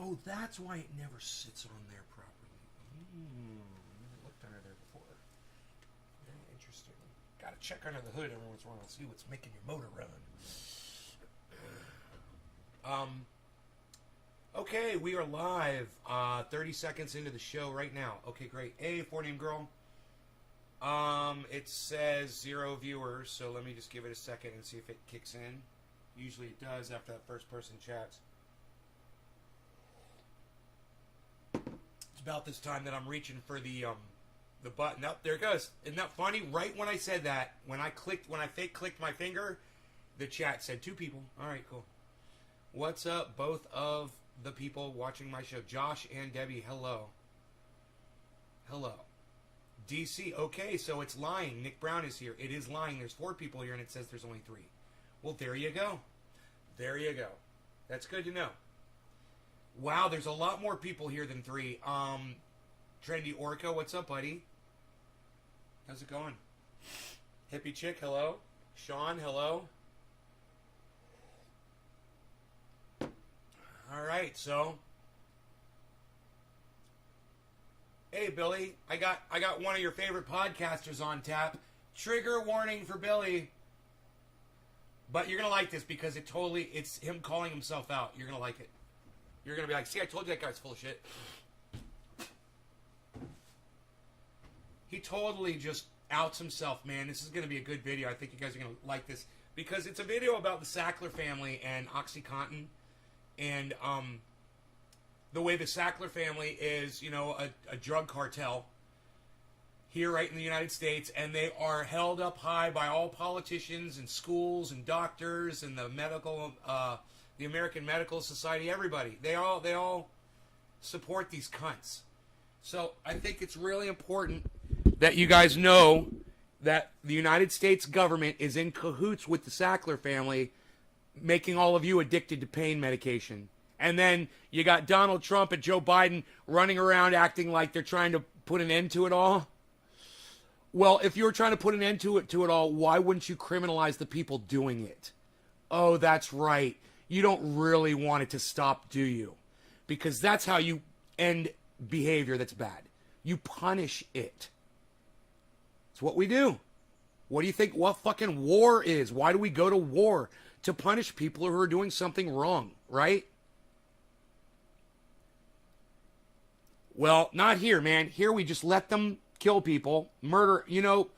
Oh, that's why it never sits on there properly. Never looked under there before. Very interesting. Got to check under the hood every once in a while and see what's making your motor run. Okay, we are live. 30 seconds into the show right now. Okay, great. Hey, 4-name girl. It says 0 viewers, so let me just give it a second and see if it kicks in. Usually it does after that first person chats. It's about this time that I'm reaching for the button. Up there it goes. Isn't that funny? Right when I said that, when I fake clicked my finger, the chat said 2 people. All right, cool. What's up, both of the people watching my show? Josh and Debbie, hello. Hello. DC, okay, so it's lying. Nick Brown is here. It is lying. There's 4 people here, and it says there's only 3. Well, there you go. There you go. That's good to know. Wow, there's a lot more people here than 3. Trendy Orca, what's up, buddy? How's it going? Hippie Chick, hello. Sean, hello. All right, so... Hey, Billy, I got one of your favorite podcasters on tap. Trigger warning for Billy. But you're going to like this because it's him calling himself out. You're going to like it. You're going to be like, see, I told you that guy's full of shit. He totally just outs himself, man. This is going to be a good video. I think you guys are going to like this because it's a video about the Sackler family and OxyContin. And the way the Sackler family is, you know, a drug cartel here right in the United States, and they are held up high by all politicians and schools and doctors and the American Medical Society, everybody. They all support these cunts. So I think it's really important that you guys know that the United States government is in cahoots with the Sackler family, making all of you addicted to pain medication. And then you got Donald Trump and Joe Biden running around acting like they're trying to put an end to it all. Well, if you were trying to put an end to it all, why wouldn't you criminalize the people doing it? Oh, that's right. You don't really want it to stop, do you? Because that's how you end behavior that's bad. You punish it. It's what we do. What do you think what fucking war is? Why do we go to war? To punish people who are doing something wrong, right? Well, not here, man. Here we just let them kill people, murder. You know,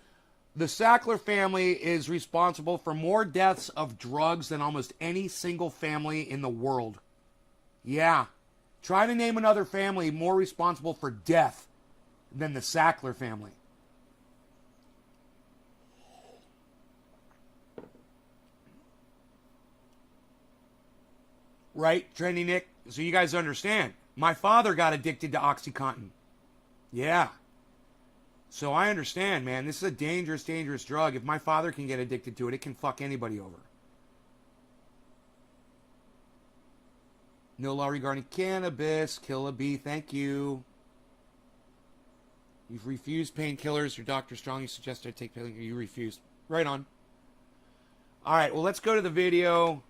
the Sackler family is responsible for more deaths of drugs than almost any single family in the world. Yeah. Try to name another family more responsible for death than the Sackler family. Right, Trendy Nick? So you guys understand. My father got addicted to OxyContin. Yeah. So I understand, man. This is a dangerous, dangerous drug. If my father can get addicted to it, it can fuck anybody over. No law regarding cannabis. Kill a bee. Thank you. You've refused painkillers. Your doctor strongly suggested I take painkillers. You refused. Right on. All right, well, let's go to the video.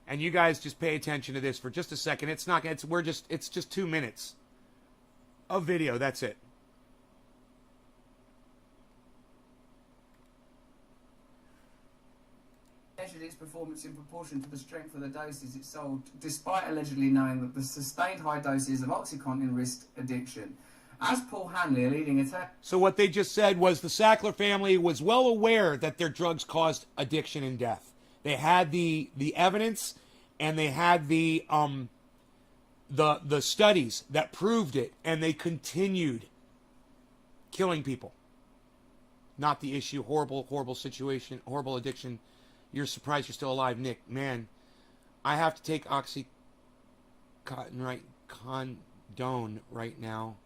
And you guys just pay attention to this for just a second. It's just 2 minutes of video. That's it. Measured its performance in proportion to the strength of the doses it sold, despite allegedly knowing that the sustained high doses of OxyContin risked addiction. As Paul Hanley, a leading attack... So what they just said was the Sackler family was well aware that their drugs caused addiction and death. They had the evidence, and they had the studies that proved it, and they continued killing people. Not the issue. Horrible, horrible situation. Horrible addiction. You're surprised you're still alive, Nick. Man, I have to take Oxycontin condone right now.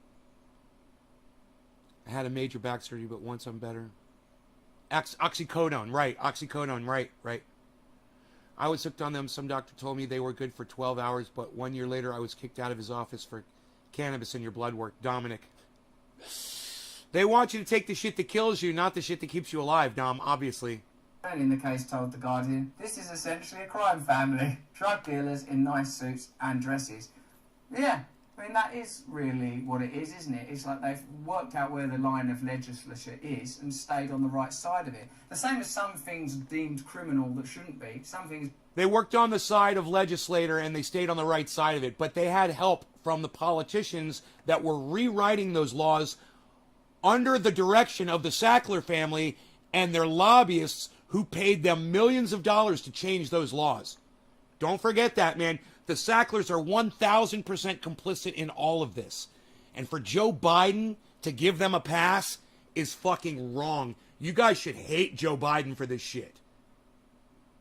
I had a major back surgery, but once I'm better. Oxycodone, right. Oxycodone, right. I was hooked on them. Some doctor told me they were good for 12 hours, but 1 year later I was kicked out of his office for cannabis in your blood work. Dominic. They want you to take the shit that kills you, not the shit that keeps you alive, Dom, obviously. in the case told The Guardian, "This is essentially a crime family. Drug dealers in nice suits and dresses." Yeah, I mean, that is really what it is, isn't it? It's like they've worked out where the line of legislature is and stayed on the right side of it. The same as some things deemed criminal that shouldn't be. Some things... They worked on the side of legislator and they stayed on the right side of it, but they had help from the politicians that were rewriting those laws under the direction of the Sackler family and their lobbyists who paid them millions of dollars to change those laws. Don't forget that, man. The Sacklers are 1,000% complicit in all of this. And for Joe Biden to give them a pass is fucking wrong. You guys should hate Joe Biden for this shit.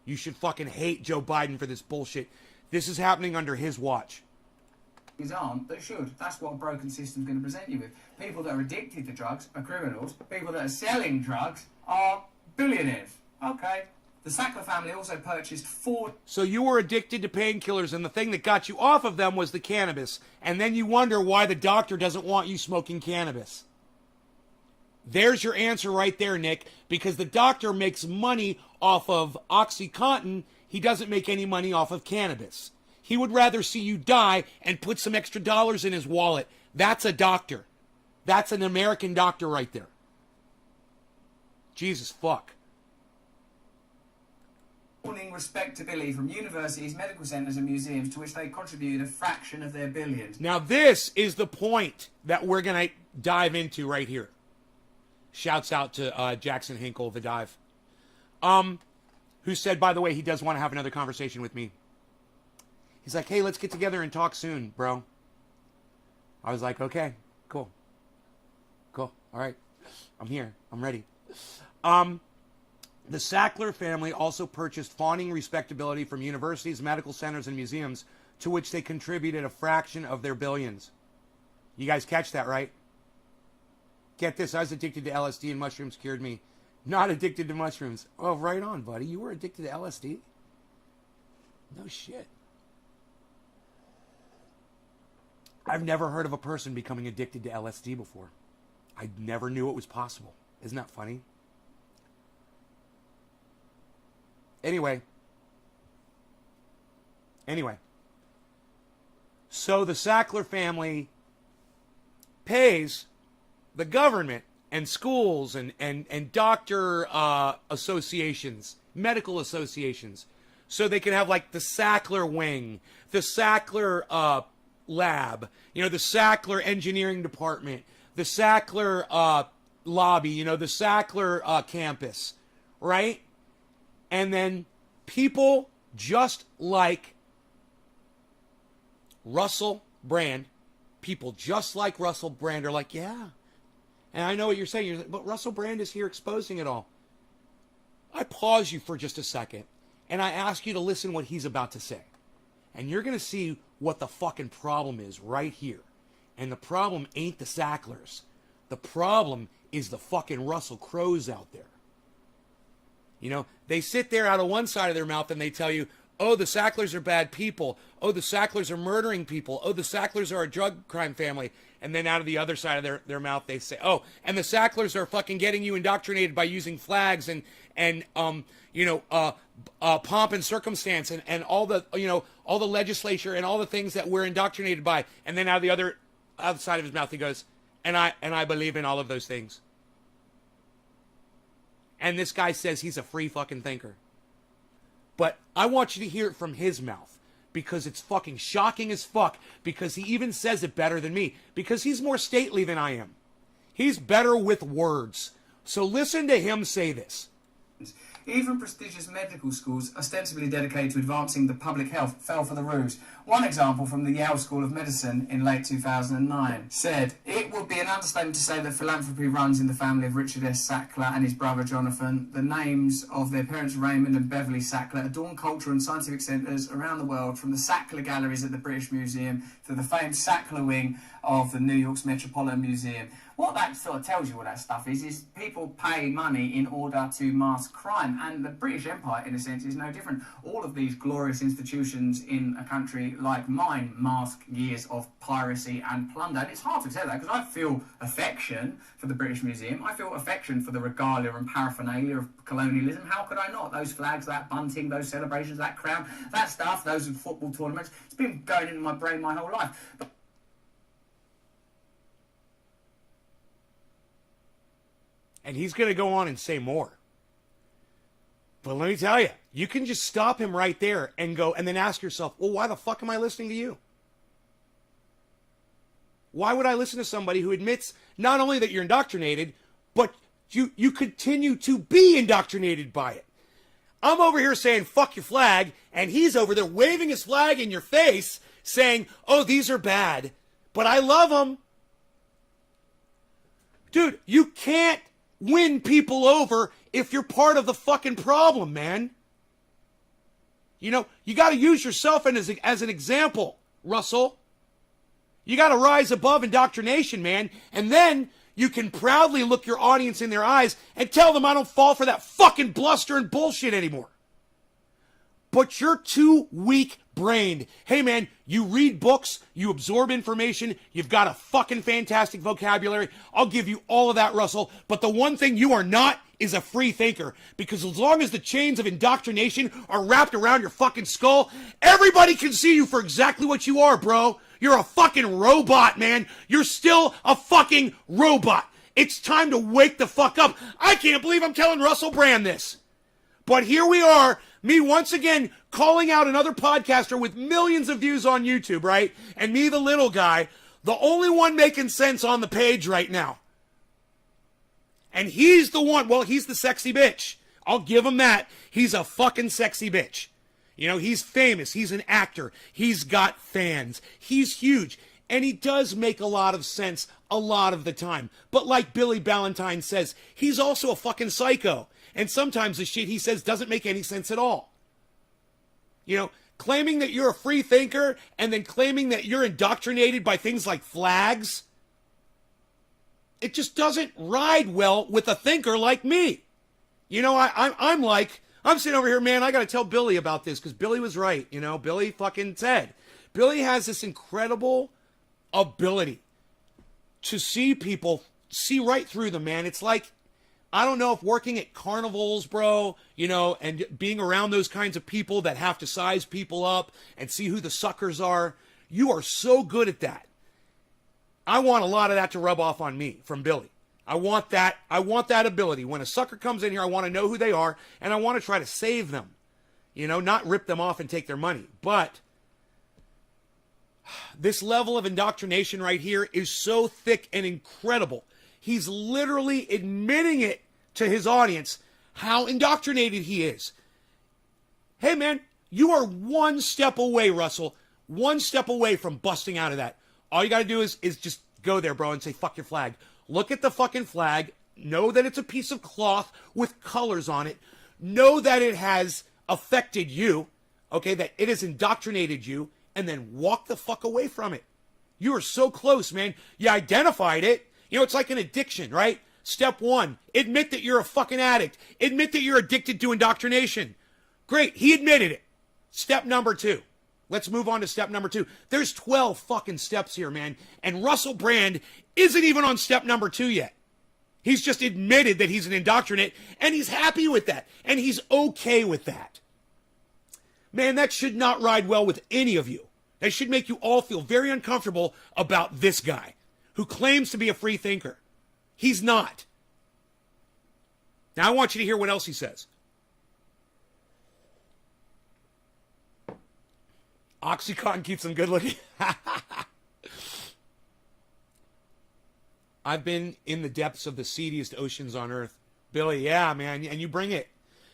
You should fucking hate Joe Biden for this bullshit. This is happening under his watch. Aren't, that should. That's what a broken system is going to present you with. People that are addicted to drugs are criminals. People that are selling drugs are billionaires. Okay. The Sackler family also purchased 4... So you were addicted to painkillers, and the thing that got you off of them was the cannabis. And then you wonder why the doctor doesn't want you smoking cannabis. There's your answer right there, Nick. Because the doctor makes money off of OxyContin, he doesn't make any money off of cannabis. He would rather see you die and put some extra dollars in his wallet. That's a doctor. That's an American doctor right there. Jesus fuck. Respectability from universities, medical centres and museums to which they contributed a fraction of their billions. Now this is the point that we're going to dive into right here. Shouts out to Jackson Hinkle, the dive. Who said, by the way, he does want to have another conversation with me. He's like, hey, let's get together and talk soon, bro. I was like, okay, cool. Cool, all right. I'm here. I'm ready. The Sackler family also purchased fawning respectability from universities, medical centers, and museums to which they contributed a fraction of their billions. You guys catch that, right? Get this, I was addicted to LSD and mushrooms cured me. Not addicted to mushrooms. Oh, right on, buddy. You were addicted to LSD? No shit. I've never heard of a person becoming addicted to LSD before. I never knew it was possible. Isn't that funny? Anyway. So the Sackler family pays the government and schools and doctor associations, medical associations, so they can have like the Sackler wing, the Sackler lab, the Sackler engineering department, the Sackler lobby, the Sackler campus, right? And then people just like Russell Brand, are like, yeah. And I know what you're saying. You're like, but Russell Brand is here exposing it all. I pause you for just a second, and I ask you to listen what he's about to say. And you're going to see what the fucking problem is right here. And the problem ain't the Sacklers. The problem is the fucking Russell Crowes out there. They sit there out of one side of their mouth and they tell you, oh, the Sacklers are bad people. Oh, the Sacklers are murdering people. Oh, the Sacklers are a drug crime family. And then out of the other side of their mouth, they say, oh, and the Sacklers are fucking getting you indoctrinated by using flags and pomp and circumstance and all the legislature and all the things that we're indoctrinated by. And then out of the other side of his mouth, he goes, and I believe in all of those things. And this guy says he's a free fucking thinker. But I want you to hear it from his mouth. Because it's fucking shocking as fuck. Because he even says it better than me. Because he's more stately than I am. He's better with words. So listen to him say this. Even prestigious medical schools ostensibly dedicated to advancing the public health fell for the ruse. One example from the Yale School of Medicine in late 2009 said, it would be an understatement to say that philanthropy runs in the family of Richard S. Sackler and his brother Jonathan. The names of their parents Raymond and Beverly Sackler adorn cultural and scientific centres around the world, from the Sackler galleries at the British Museum to the famed Sackler wing of the New York's Metropolitan Museum. What that sort of tells you, what that stuff is people pay money in order to mask crime, and the British Empire, in a sense, is no different. All of these glorious institutions in a country like mine mask years of piracy and plunder, and it's hard to tell that, because I feel affection for the British Museum, I feel affection for the regalia and paraphernalia of colonialism. How could I not? Those flags, that bunting, those celebrations, that crown, that stuff, those football tournaments, it's been going into my brain my whole life. But and he's going to go on and say more. But let me tell you, you can just stop him right there and go, and then ask yourself, well, why the fuck am I listening to you? Why would I listen to somebody who admits not only that you're indoctrinated, but you continue to be indoctrinated by it? I'm over here saying, fuck your flag, and he's over there waving his flag in your face, saying, oh, these are bad, but I love them. Dude, you can't win people over if you're part of the fucking problem, man. You know, you got to use yourself as an example, Russell. You got to rise above indoctrination, man. And then you can proudly look your audience in their eyes and tell them I don't fall for that fucking bluster and bullshit anymore. But you're too weak-brained. Hey, man, you read books, you absorb information, you've got a fucking fantastic vocabulary. I'll give you all of that, Russell. But the one thing you are not is a free thinker. Because as long as the chains of indoctrination are wrapped around your fucking skull, everybody can see you for exactly what you are, bro. You're a fucking robot, man. You're still a fucking robot. It's time to wake the fuck up. I can't believe I'm telling Russell Brand this. But here we are, me once again calling out another podcaster with millions of views on YouTube, right? And me, the little guy, the only one making sense on the page right now. And he's the one, well, he's the sexy bitch. I'll give him that. He's a fucking sexy bitch. You know, he's famous. He's an actor. He's got fans. He's huge. And he does make a lot of sense a lot of the time. But like Billy Ballantyne says, he's also a fucking psycho. And sometimes the shit he says doesn't make any sense at all. You know, claiming that you're a free thinker and then claiming that you're indoctrinated by things like flags, it just doesn't ride well with a thinker like me. You know, I'm sitting over here, man, I got to tell Billy about this because Billy was right. You know, Billy fucking said. Billy has this incredible ability to see people, see right through them, man. It's like, I don't know if working at carnivals, bro, you know, and being around those kinds of people that have to size people up and see who the suckers are, you are so good at that. I want a lot of that to rub off on me from Billy. I want that ability. When a sucker comes in here, I want to know who they are, and I want to try to save them. You know, not rip them off and take their money. But this level of indoctrination right here is so thick and incredible. He's literally admitting it to his audience how indoctrinated he is. Hey, man, you are one step away, Russell. One step away from busting out of that. All you got to do is just go there, bro, and say, fuck your flag. Look at the fucking flag. Know that it's a piece of cloth with colors on it. Know that it has affected you, okay, that it has indoctrinated you, and then walk the fuck away from it. You are so close, man. You identified it. You know, it's like an addiction, right? Step one, admit that you're a fucking addict. Admit that you're addicted to indoctrination. Great, he admitted it. Step number two. Let's move on to step number two. There's 12 fucking steps here, man. And Russell Brand isn't even on step number 2 yet. He's just admitted that he's an indoctrinate, and he's happy with that. And he's okay with that. Man, that should not ride well with any of you. That should make you all feel very uncomfortable about this guy who claims to be a free thinker. He's not. Now I want you to hear what else he says. Oxycontin keeps him good looking. I've been in the depths of the seediest oceans on earth. Billy, yeah, man. And you bring it.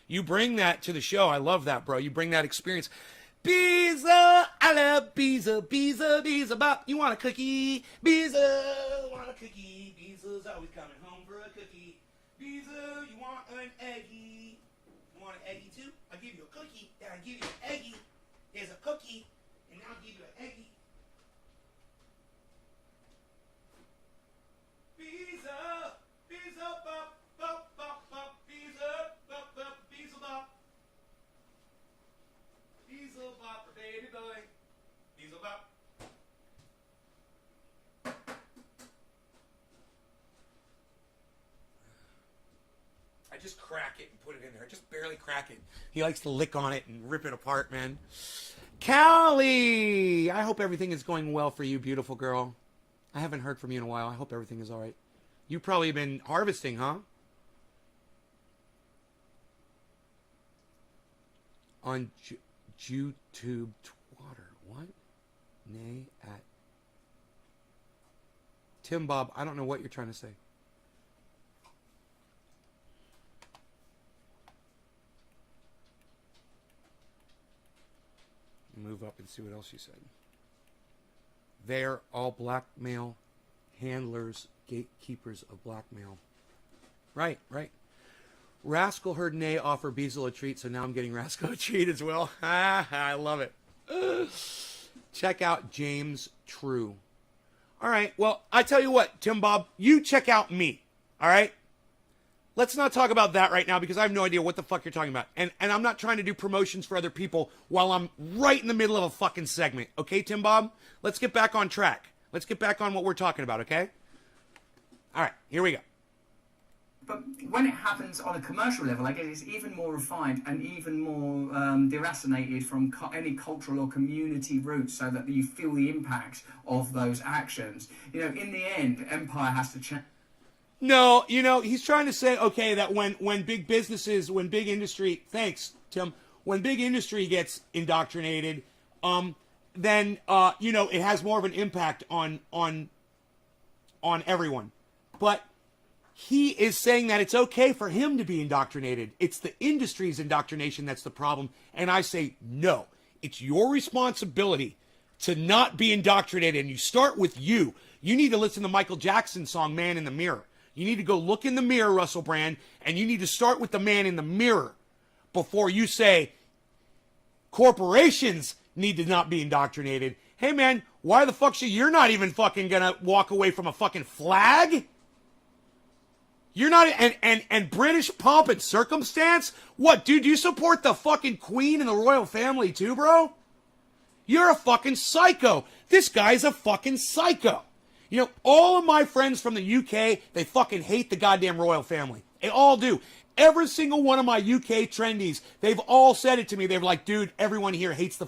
You bring that to the show. I love that, bro. You bring that experience. Pizza, I love pizza, pizza, pizza, bop. You want a cookie? Pizza, want a cookie? Pizza's always coming home for a cookie. Pizza, you want an eggie? You want an eggie too? I'll give you a cookie, then I'll give you an eggie. There's a cookie, and I'll give you an eggie. Pizza. crack it and put it in there. Just barely crack it. He likes to lick on it and rip it apart, man. Callie, I hope everything is going well for you, beautiful girl. I haven't heard from you in a while. I hope everything is all right. You've probably been harvesting, huh? On YouTube Twatter. What? Nay at Tim Bob, I don't know what you're trying to say. Move up and see what else you said. They're all blackmail handlers, gatekeepers of blackmail. Right, right. Rascal heard Nay offer Beazle a treat, so now I'm getting Rascal a treat as well. I love it. Check out James True. All right, well, I tell you what, Tim Bob, you check out me, all right? Let's not talk about that right now because I have no idea what the fuck you're talking about. And I'm not trying to do promotions for other people while I'm right in the middle of a fucking segment. Okay, Tim Bob? Let's get back on track. Let's get back on what we're talking about, okay? All right, here we go. But when it happens on a commercial level, I guess it's even more refined and even more deracinated from any cultural or community roots so that you feel the impact of those actions. You know, in the end, empire has to change. No, you know, he's trying to say, okay, that when big businesses, when big industry, thanks, Tim, when big industry gets indoctrinated, then, you know, it has more of an impact on everyone. But he is saying that it's okay for him to be indoctrinated. It's the industry's indoctrination that's the problem. And I say, no, it's your responsibility to not be indoctrinated. And you start with you. You need to listen to Michael Jackson's song, Man in the Mirror. You need to go look in the mirror, Russell Brand, and you need to start with the man in the mirror before you say corporations need to not be indoctrinated. Hey, man, why the fuck you're not even fucking gonna walk away from a fucking flag? You're not, and British pomp and circumstance? What, dude, you support the fucking Queen and the royal family too, bro? You're a fucking psycho. This guy's a fucking psycho. You know, all of my friends from the UK, they fucking hate the goddamn royal family. They all do. Every single one of my UK trendies, they've all said it to me. They're like, dude, everyone here hates the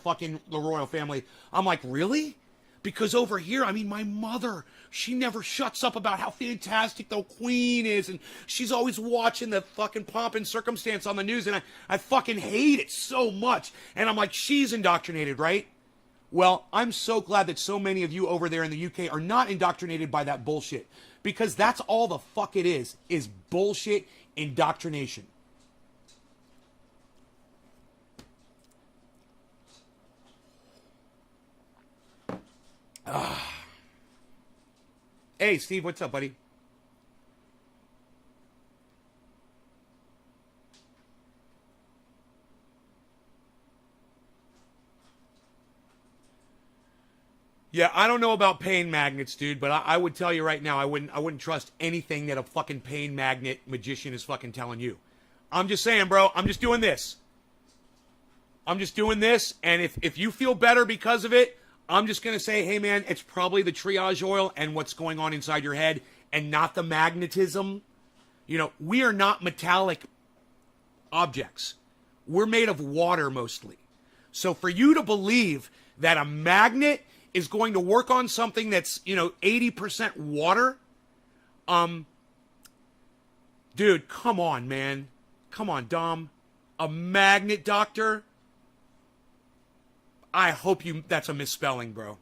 royal family. I'm like, really? Because over here, I mean, my mother, she never shuts up about how fantastic the Queen is, and she's always watching the fucking pomp and circumstance on the news, and I fucking hate it so much. And I'm like, she's indoctrinated, right? Well, I'm so glad that so many of you over there in the UK are not indoctrinated by that bullshit. Because that's all the fuck it is bullshit indoctrination. Hey, Steve, what's up, buddy? Yeah, I don't know about pain magnets, dude, but I would tell you right now, I wouldn't trust anything that a fucking pain magnet magician is fucking telling you. I'm just saying, bro, I'm just doing this. I'm just doing this, and if you feel better because of it, I'm just going to say, hey, man, it's probably the triage oil and what's going on inside your head and not the magnetism. You know, we are not metallic objects. We're made of water mostly. So for you to believe that a magnet is going to work on something that's, 80% water, dude, come on, man. Come on, Dom. A magnet doctor? I hope that's a misspelling, bro.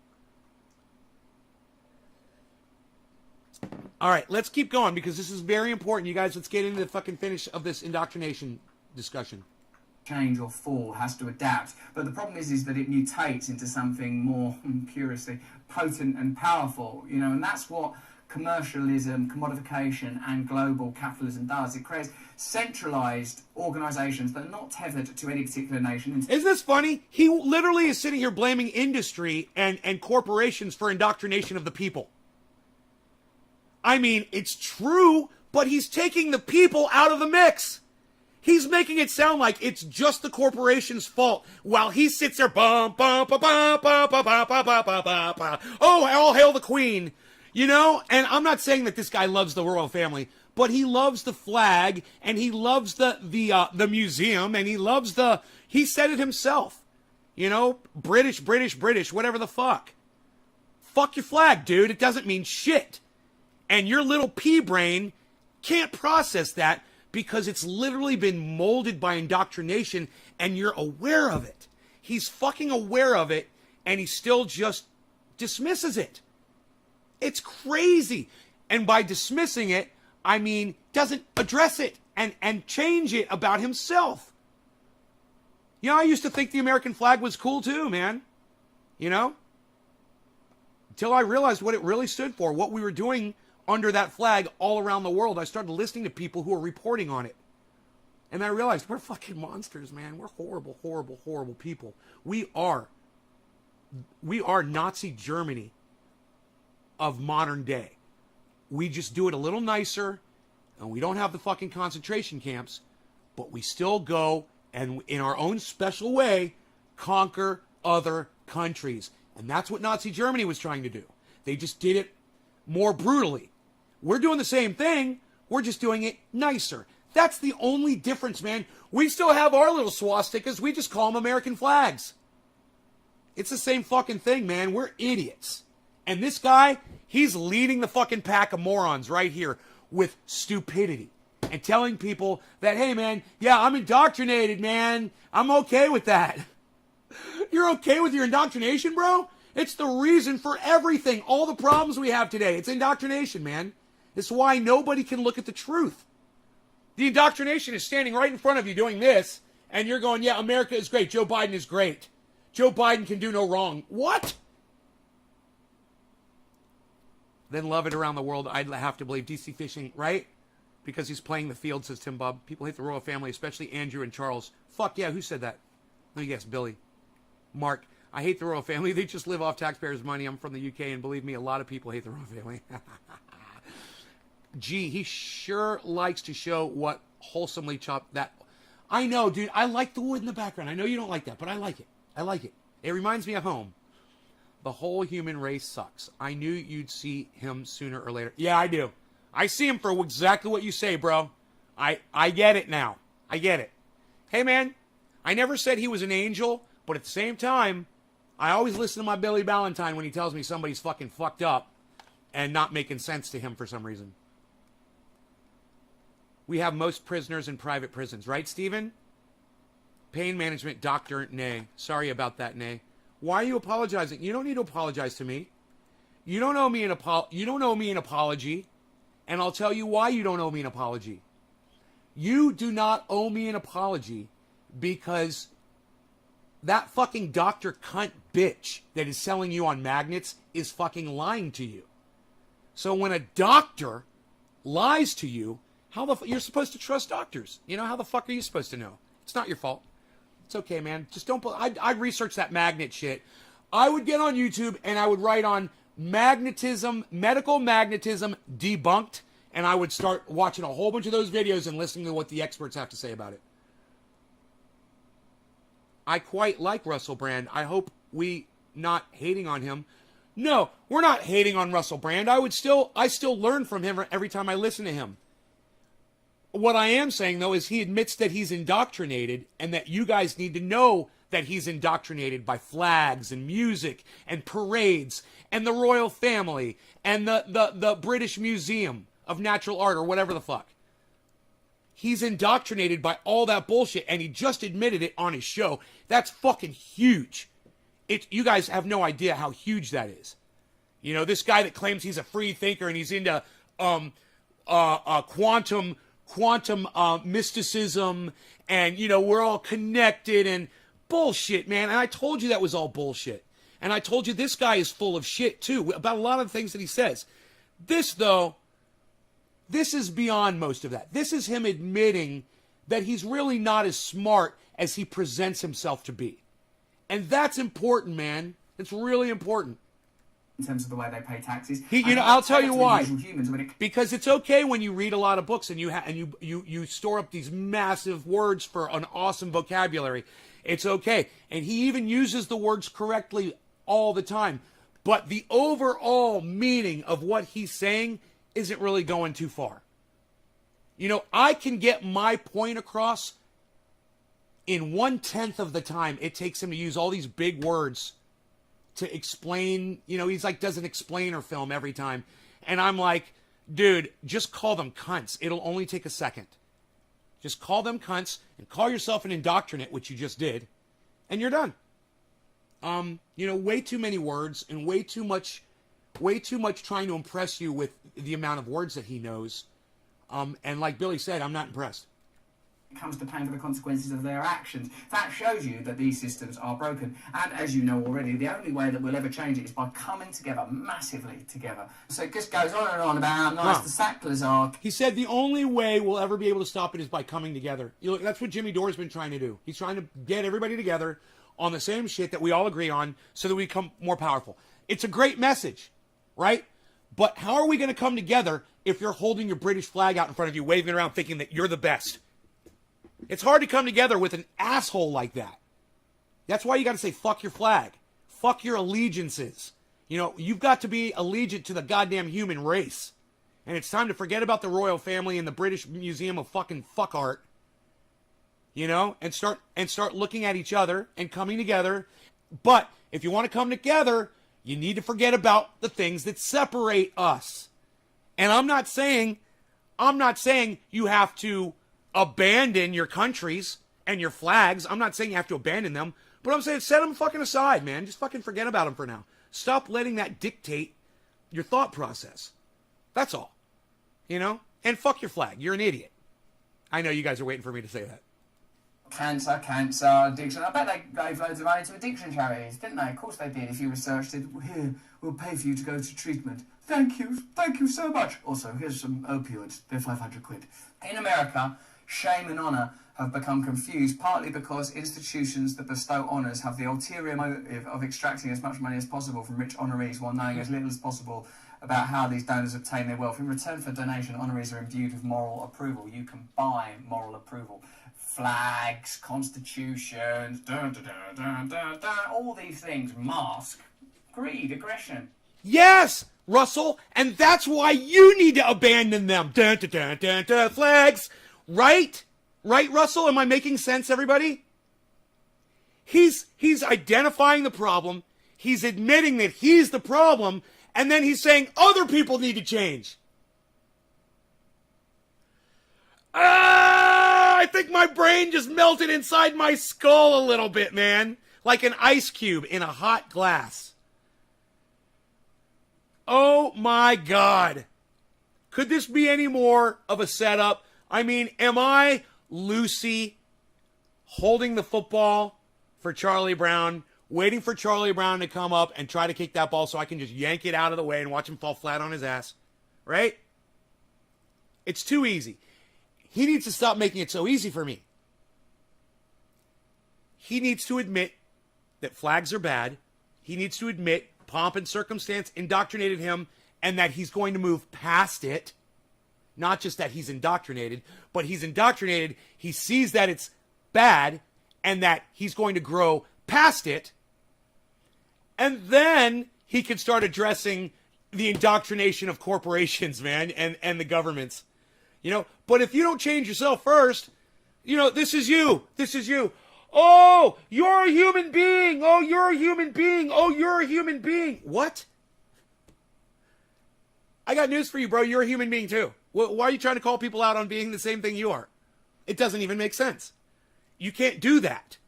All right, let's keep going because this is very important. You guys, let's get into the fucking finish of this indoctrination discussion. Change or fall, has to adapt. But the problem is that it mutates into something more, curiously, potent and powerful, and that's what commercialism, commodification, and global capitalism does. It creates centralized organizations that are not tethered to any particular nation. Isn't this funny? He literally is sitting here blaming industry and corporations for indoctrination of the people. I mean, it's true, but he's taking the people out of the mix. He's making it sound like it's just the corporation's fault while he sits there, bum, bum, bum, bum, bum, bum, bum, bum, bum, bum, bum. Oh, all hail the Queen. And I'm not saying that this guy loves the royal family, but he loves the flag, and he loves the museum, and he loves he said it himself. You know, British, whatever the fuck. Fuck your flag, dude. It doesn't mean shit. And your little pea brain can't process that because it's literally been molded by indoctrination, and you're aware of it. He's fucking aware of it, and he still just dismisses it. It's crazy. And by dismissing it, I mean doesn't address it and change it about himself. You know, I used to think the American flag was cool too, man. You know? Until I realized what it really stood for, what we were doing under that flag all around the world. I started listening to people who were reporting on it. And I realized we're fucking monsters, man. We're horrible, horrible, horrible people. We are Nazi Germany of modern day. We just do it a little nicer, and we don't have the fucking concentration camps, but we still go and in our own special way conquer other countries. And that's what Nazi Germany was trying to do. They just did it more brutally. We're doing the same thing. We're just doing it nicer. That's the only difference, man. We still have our little swastikas. We just call them American flags. It's the same fucking thing, man. We're idiots. And this guy, he's leading the fucking pack of morons right here with stupidity. And telling people that, hey, man, yeah, I'm indoctrinated, man. I'm okay with that. You're okay with your indoctrination, bro? It's the reason for everything. All the problems we have today. It's indoctrination, man. It's why nobody can look at the truth. The indoctrination is standing right in front of you doing this, and you're going, yeah, America is great. Joe Biden is great. Joe Biden can do no wrong. What? Then love it around the world. I'd have to believe DC fishing, right? Because he's playing the field, says Tim Bob. People hate the royal family, especially Andrew and Charles. Fuck yeah, who said that? Let me guess, Billy. Mark, I hate the royal family. They just live off taxpayers' money. I'm from the UK, and believe me, a lot of people hate the royal family. Gee, he sure likes to show what wholesomely chopped that. I know, dude. I like the wood in the background. I know you don't like that, but I like it. I like it. It reminds me of home. The whole human race sucks. I knew you'd see him sooner or later. Yeah, I do. I see him for exactly what you say, bro. I get it now. I get it. Hey, man, I never said he was an angel, but at the same time, I always listen to my Billy Ballantyne when he tells me somebody's fucking fucked up and not making sense to him for some reason. We have most prisoners in private prisons, right, Stephen? Pain management, Dr. Nay. Sorry about that, Nay. Why are you apologizing? You don't need to apologize to me. You don't owe me an apology. And I'll tell you why you don't owe me an apology. You do not owe me an apology because that fucking Dr. Cunt bitch that is selling you on magnets is fucking lying to you. So when a doctor lies to you, you're supposed to trust doctors. You know, how the fuck are you supposed to know? It's not your fault. It's okay, man. Just don't. I'd research that magnet shit. I would get on YouTube and I would write on magnetism, medical magnetism debunked, and I would start watching a whole bunch of those videos and listening to what the experts have to say about it. I quite like Russell Brand. I hope we not hating on him. No, we're not hating on Russell Brand. I still learn from him every time I listen to him. What I am saying, though, is he admits that he's indoctrinated and that you guys need to know that he's indoctrinated by flags and music and parades and the royal family and the British Museum of Natural Art or whatever the fuck. He's indoctrinated by all that bullshit, and he just admitted it on his show. That's fucking huge. You guys have no idea how huge that is. You know, this guy that claims he's a free thinker and he's into quantum mysticism, and you know we're all connected and bullshit, man. And I told you that was all bullshit. And I told you this guy is full of shit too about a lot of the things that he says. This is beyond most of that. This is him admitting that he's really not as smart as he presents himself to be. And that's important, man. It's really important. In terms of the way they pay taxes. I'll tell you why. Because it's okay when you read a lot of books and you store up these massive words for an awesome vocabulary. It's okay. And he even uses the words correctly all the time. But the overall meaning of what he's saying isn't really going too far. You know, I can get my point across in 1/10 of the time it takes him to use all these big words to explain. You know, he's like, does an explainer film every time. And I'm like, dude, just call them cunts. It'll only take a second. Just call them cunts and call yourself an indoctrinate, which you just did, and you're done. You know, way too many words and way too much trying to impress you with the amount of words that he knows. And like Billy said, I'm not impressed. Comes to paying for the consequences of their actions. That shows you that these systems are broken. And as you know already, the only way that we'll ever change it is by coming together, massively together. So it just goes on and on about how nice the Sacklers are. He said the only way we'll ever be able to stop it is by coming together. You know, that's what Jimmy Dore's been trying to do. He's trying to get everybody together on the same shit that we all agree on so that we become more powerful. It's a great message, right? But how are we going to come together if you're holding your British flag out in front of you, waving it around thinking that you're the best? It's hard to come together with an asshole like that. That's why you got to say, fuck your flag. Fuck your allegiances. You know, you've got to be allegiant to the goddamn human race. And it's time to forget about the royal family and the British Museum of fucking fuck art. You know, and start looking at each other and coming together. But if you want to come together, you need to forget about the things that separate us. And I'm not saying you have to abandon your countries and your flags. I'm not saying you have to abandon them, but I'm saying set them fucking aside, man. Just fucking forget about them for now. Stop letting that dictate your thought process. That's all. You know? And fuck your flag. You're an idiot. I know you guys are waiting for me to say that. Cancer, addiction. I bet they gave loads of money to addiction charities, didn't they? Of course they did. If you researched it, here, we'll pay for you to go to treatment. Thank you so much. Also, here's some opioids. They're 500 quid. In America, shame and honour have become confused, partly because institutions that bestow honours have the ulterior motive of extracting as much money as possible from rich honorees while knowing as little as possible about how these donors obtain their wealth. In return for donation, honorees are imbued with moral approval. You can buy moral approval. Flags, constitutions, all these things mask greed, aggression. Yes, Russell, and that's why you need to abandon them. Flags. Right? Right, Russell? Am I making sense, everybody? He's identifying the problem. He's admitting that he's the problem. And then he's saying other people need to change. I think my brain just melted inside my skull a little bit, man. Like an ice cube in a hot glass. Oh my God. Could this be any more of a setup? I mean, am I Lucy holding the football for Charlie Brown, waiting for Charlie Brown to come up and try to kick that ball so I can just yank it out of the way and watch him fall flat on his ass? Right? It's too easy. He needs to stop making it so easy for me. He needs to admit that flags are bad. He needs to admit pomp and circumstance indoctrinated him and that he's going to move past it. Not just that he's indoctrinated, but he's indoctrinated. He sees that it's bad and that he's going to grow past it. And then he can start addressing the indoctrination of corporations, man, and the governments. You know, but if you don't change yourself first, you know, this is you. This is you. Oh, you're a human being. Oh, you're a human being. Oh, you're a human being. What? I got news for you, bro. You're a human being too. Why are you trying to call people out on being the same thing you are? It doesn't even make sense. You can't do that.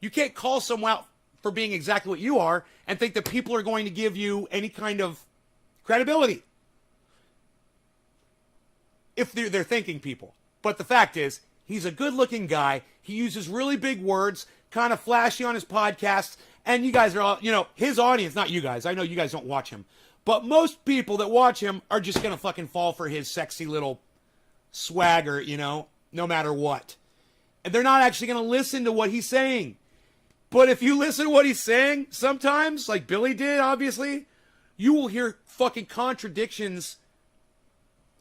You can't call someone out for being exactly what you are and think that people are going to give you any kind of credibility. If they're thinking people. But the fact is, he's a good-looking guy. He uses really big words, kind of flashy on his podcasts, and you guys are all, you know, his audience, not you guys. I know you guys don't watch him. But most people that watch him are just going to fucking fall for his sexy little swagger, you know, no matter what. And they're not actually going to listen to what he's saying. But if you listen to what he's saying, sometimes, like Billy did, obviously, you will hear fucking contradictions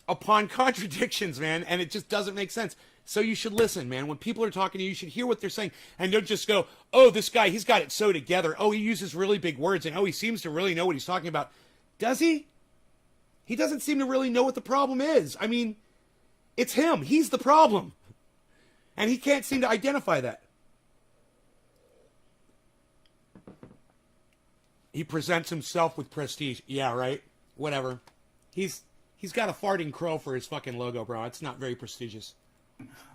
upon contradictions, man, and it just doesn't make sense. So you should listen, man. When people are talking to you, you should hear what they're saying, and don't just go, oh, this guy, he's got it so together. Oh, he uses really big words, and oh, he seems to really know what he's talking about. Does he? He doesn't seem to really know what the problem is. I mean, It's him. He's the problem. And he can't seem to identify that. He presents himself with prestige. Yeah, right? Whatever. He's got a farting crow for his fucking logo, bro. It's not very prestigious.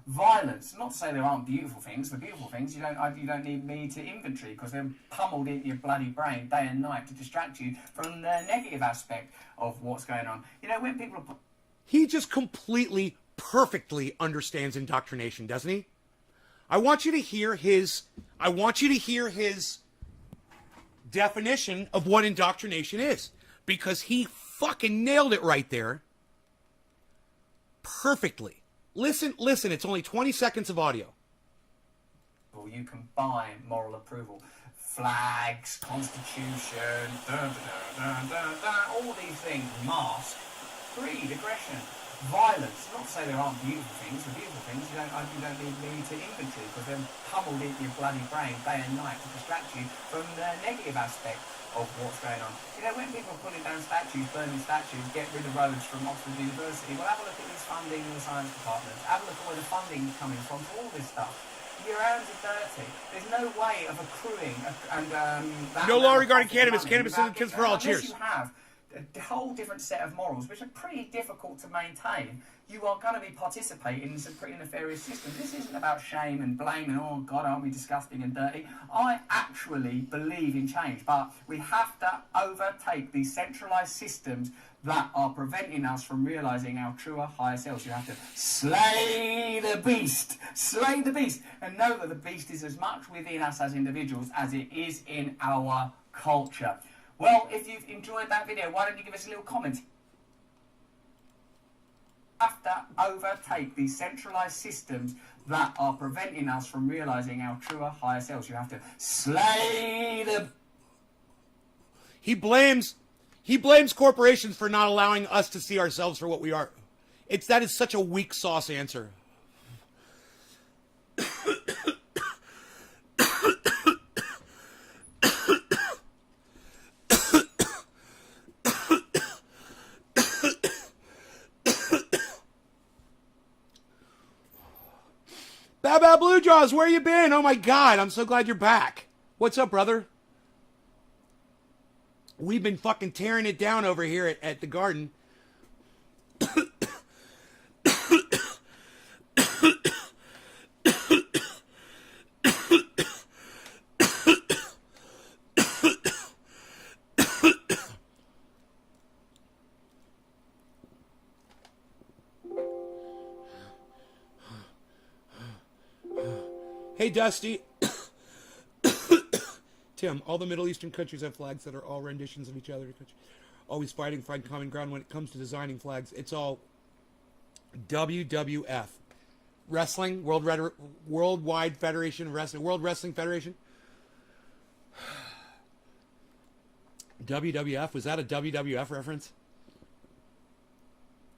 Violence. Not to say there aren't beautiful things. The beautiful things you don't need me to inventory, because they're pummeled into your bloody brain day and night to distract you from the negative aspect of what's going on. You know, when people are... He just completely, perfectly understands indoctrination, doesn't he? I want you to hear his definition of what indoctrination is, because he fucking nailed it right there perfectly. Listen, it's only 20 seconds of audio. You combine moral approval, flags, constitution, all these things mask greed, aggression, violence. Not to say there aren't beautiful things. The beautiful things you don't need me to inventory, because they're pummeled into your bloody brain day and night to distract you from the negative aspect of what's going on. You know, when people are pulling down statues, burning statues, get rid of roads from Oxford University, well, have a look at this funding in the science department. Have a look at where the funding's coming from for all this stuff. Your hands are dirty. There's no way of accruing that No law regarding cannabis. Cannabis isn't kids for all. Cheers. You have a whole different set of morals, which are pretty difficult to maintain. You are going to be participating in some pretty nefarious systems. This isn't about shame and blame and, oh God, aren't we disgusting and dirty? I actually believe in change, but we have to overtake these centralised systems that are preventing us from realising our truer, higher selves. You have to slay the beast. Slay the beast. And know that the beast is as much within us as individuals as it is in our culture. Well, if you've enjoyed that video, why don't you give us a little comment? Have to overtake these centralised systems that are preventing us from realising our truer, higher selves. You have to slay the... He blames corporations for not allowing us to see ourselves for what we are. That is such a weak sauce answer. Baba Blue Jaws, where you been? Oh my God, I'm so glad you're back. What's up, brother? We've been fucking tearing it down over here at the garden. Hey, Dusty. Tim, all the Middle Eastern countries have flags that are all renditions of each other. Always fighting, find common ground when it comes to designing flags. It's all WWF. Wrestling, Worldwide Federation of Wrestling, World Wrestling Federation. WWF, was that a WWF reference?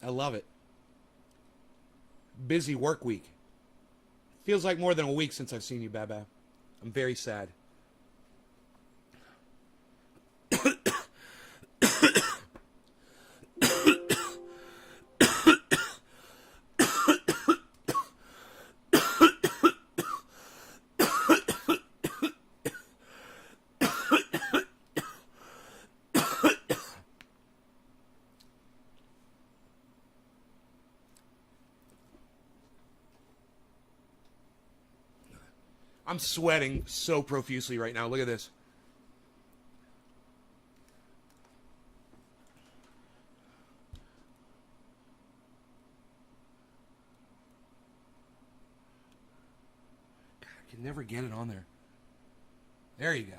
I love it. Busy work week. Feels like more than a week since I've seen you, Baba. I'm very sad. I'm sweating so profusely right now. Look at this. God, I can never get it on there. There you go.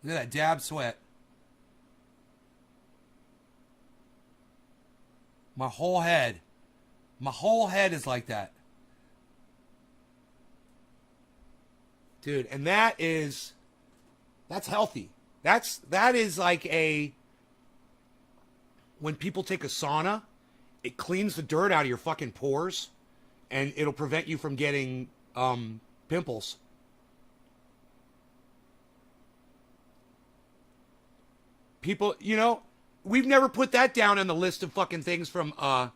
Look at that dab sweat. My whole head is like that. Dude, and that's healthy. That is like when people take a sauna, it cleans the dirt out of your fucking pores and it'll prevent you from getting pimples. People, we've never put that down on the list of fucking things from, well,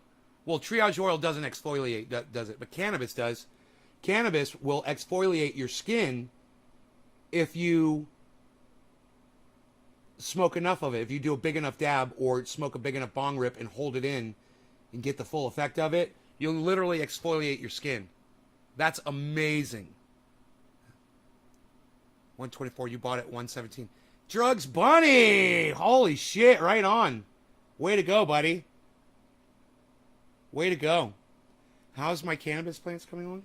triage oil doesn't exfoliate, does it? But cannabis does. Cannabis will exfoliate your skin if you smoke enough of it. If you do a big enough dab or smoke a big enough bong rip and hold it in and get the full effect of it, you'll literally exfoliate your skin. That's amazing. 124, you bought it 117. Drugs Bunny! Holy shit, right on. Way to go, buddy. Way to go. How's my cannabis plants coming along?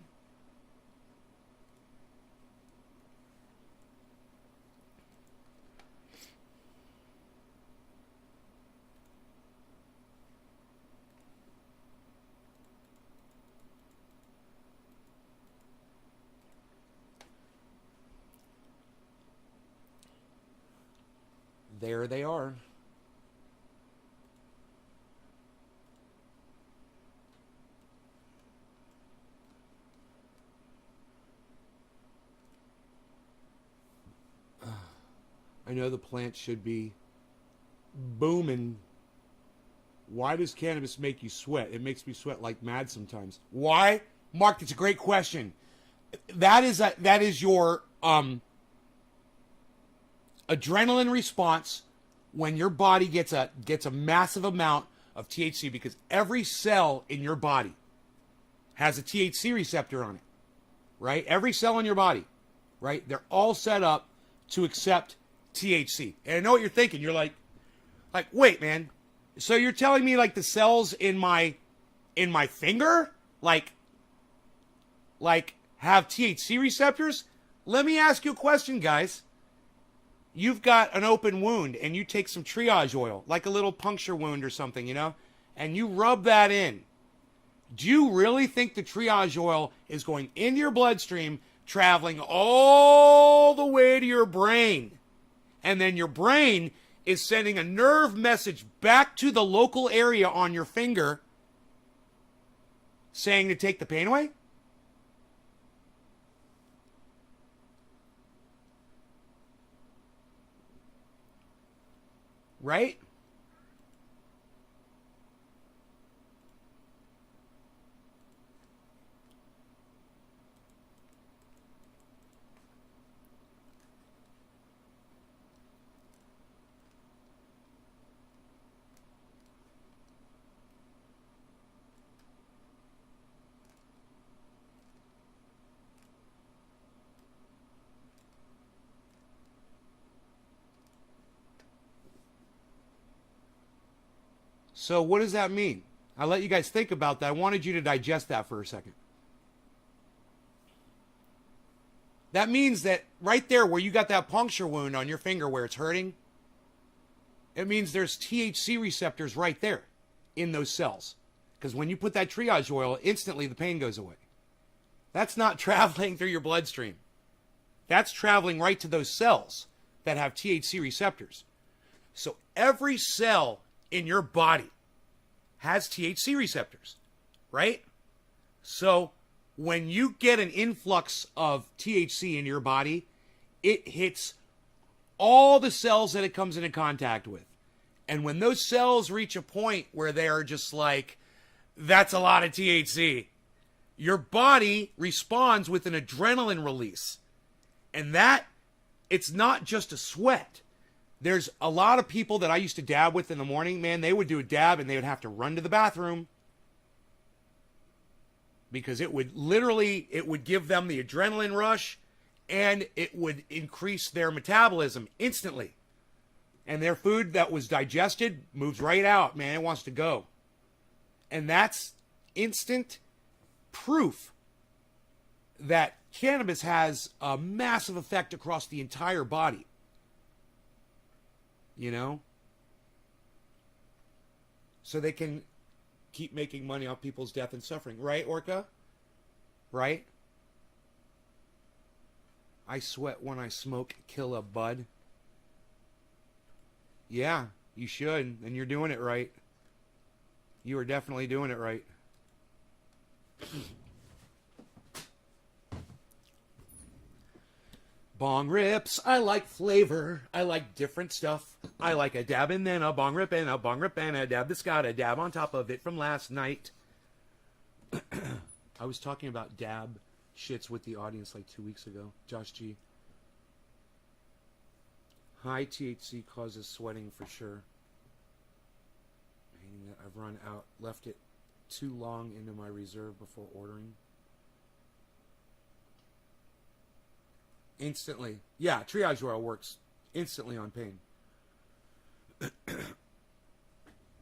There they are. I know the plant should be booming. Why does cannabis make you sweat? It makes me sweat like mad sometimes. Why? Mark, that's a great question. That is your adrenaline response when your body gets a massive amount of THC, because every cell in your body has a THC receptor on it, right? Every cell in your body, right? They're all set up to accept THC. And I know what you're thinking. You're like, wait, man. So you're telling me like the cells in my finger, like have THC receptors? Let me ask you a question, guys. You've got an open wound and you take some triage oil, like a little puncture wound or something, you know, and you rub that in. Do you really think the triage oil is going into your bloodstream, traveling all the way to your brain? And then your brain is sending a nerve message back to the local area on your finger saying to take the pain away? Right? So what does that mean? I let you guys think about that. I wanted you to digest that for a second. That means that right there where you got that puncture wound on your finger where it's hurting, it means there's THC receptors right there in those cells. Because when you put that triage oil, instantly the pain goes away. That's not traveling through your bloodstream. That's traveling right to those cells that have THC receptors. So every cell in your body has THC receptors, right? So when you get an influx of THC in your body, it hits all the cells that it comes into contact with. And when those cells reach a point where they are just like, that's a lot of THC, your body responds with an adrenaline release. And that, it's not just a sweat. There's a lot of people that I used to dab with in the morning, man, they would do a dab and they would have to run to the bathroom because it would give them the adrenaline rush and it would increase their metabolism instantly. And their food that was digested moves right out, man. It wants to go. And that's instant proof that cannabis has a massive effect across the entire body. You know? So they can keep making money off people's death and suffering. Right, Orca? Right? I sweat when I smoke. Kill a bud. Yeah, you should. And you're doing it right. You are definitely doing it right. Bong rips. I like flavor. I like different stuff. I like a dab and then a bong rip and a bong rip and a dab that's got a dab on top of it from last night. I was talking about dab shits with the audience like 2 weeks ago. Josh G. High THC causes sweating for sure. I've run out. Left it too long into my reserve before ordering. Instantly. Yeah, Triage Oil works instantly on pain.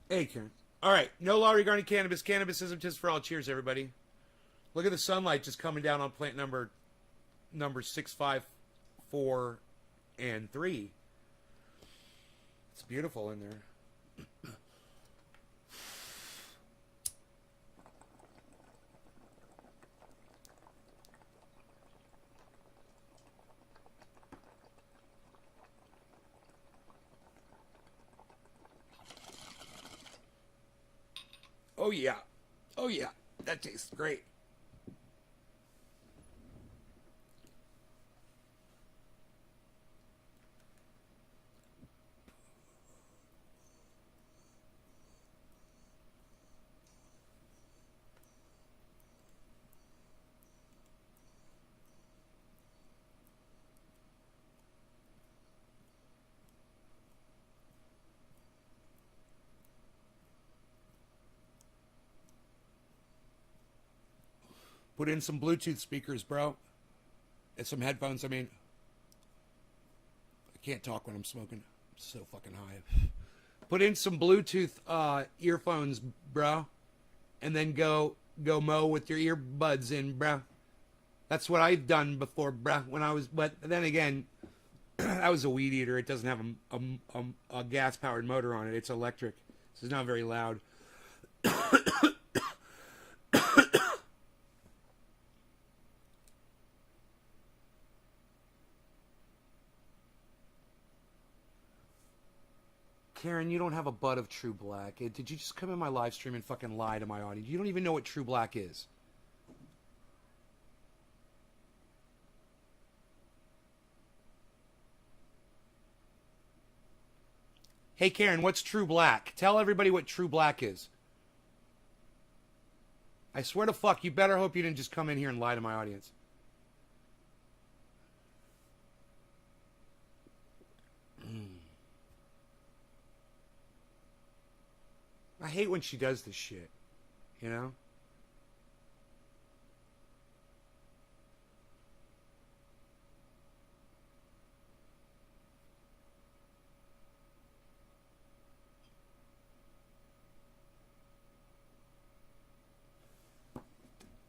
Hey, Karen. All right, no law regarding cannabis. Cannabis isn't just for all. Cheers, everybody. Look at the sunlight just coming down on plant number 6, 5, 4, and 3. It's beautiful in there. Oh, yeah. Oh, yeah. That tastes great. Put in some Bluetooth speakers, bro. And some headphones, I mean. I can't talk when I'm smoking. I'm so fucking high. Put in some Bluetooth earphones, bro. And then go mow with your earbuds in, bro. That's what I've done before, bro. When I was, but then again, that was a weed eater. It doesn't have a gas-powered motor on it. It's electric. So it's not very loud. Karen, you don't have a bud of True Black. Did you just come in my live stream and fucking lie to my audience? You don't even know what True Black is. Hey, Karen, what's True Black? Tell everybody what True Black is. I swear to fuck, you better hope you didn't just come in here and lie to my audience. I hate when she does this shit, you know?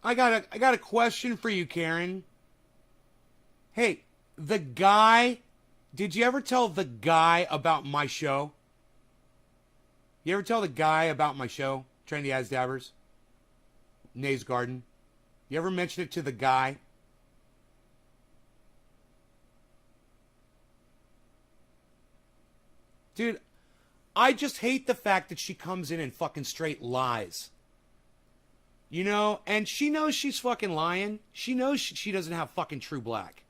I got a question for you, Karen. Hey, the guy, did you ever tell the guy about my show? You ever tell the guy about my show, Trendy As Dabbers? Nay's Garden? You ever mention it to the guy? Dude, I just hate the fact that she comes in and fucking straight lies. You know, and she knows she's fucking lying. She knows she doesn't have fucking True Black.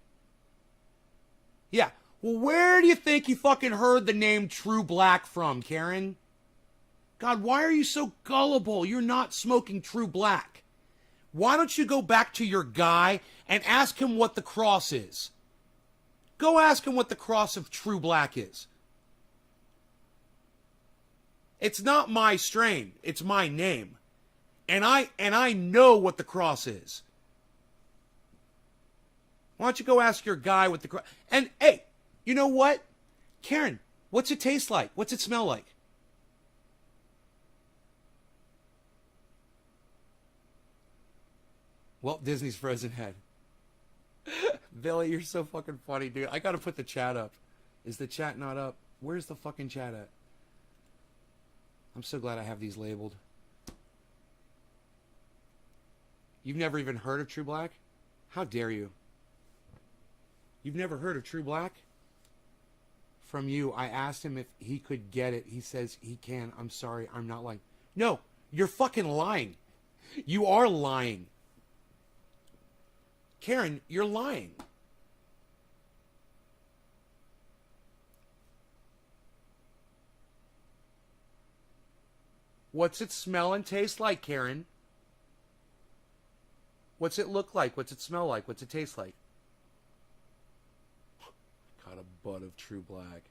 Yeah, well, where do you think you fucking heard the name True Black from, Karen? God, why are you so gullible? You're not smoking True Black. Why don't you go back to your guy and ask him what the cross is? Go ask him what the cross of True Black is. It's not my strain. It's my name. And I know what the cross is. Why don't you go ask your guy what the cross... And, hey, you know what? Karen, what's it taste like? What's it smell like? Walt Disney's Frozen Head. Billy, you're so fucking funny, dude. I gotta put the chat up. Is the chat not up? Where's the fucking chat at? I'm so glad I have these labeled. You've never even heard of True Black? How dare you? You've never heard of True Black? From you, I asked him if he could get it. He says he can. I'm sorry, I'm not lying. No, you're fucking lying. You are lying. Karen, you're lying. What's it smell and taste like, Karen? What's it look like? What's it smell like? What's it taste like? Got a bud of True Black.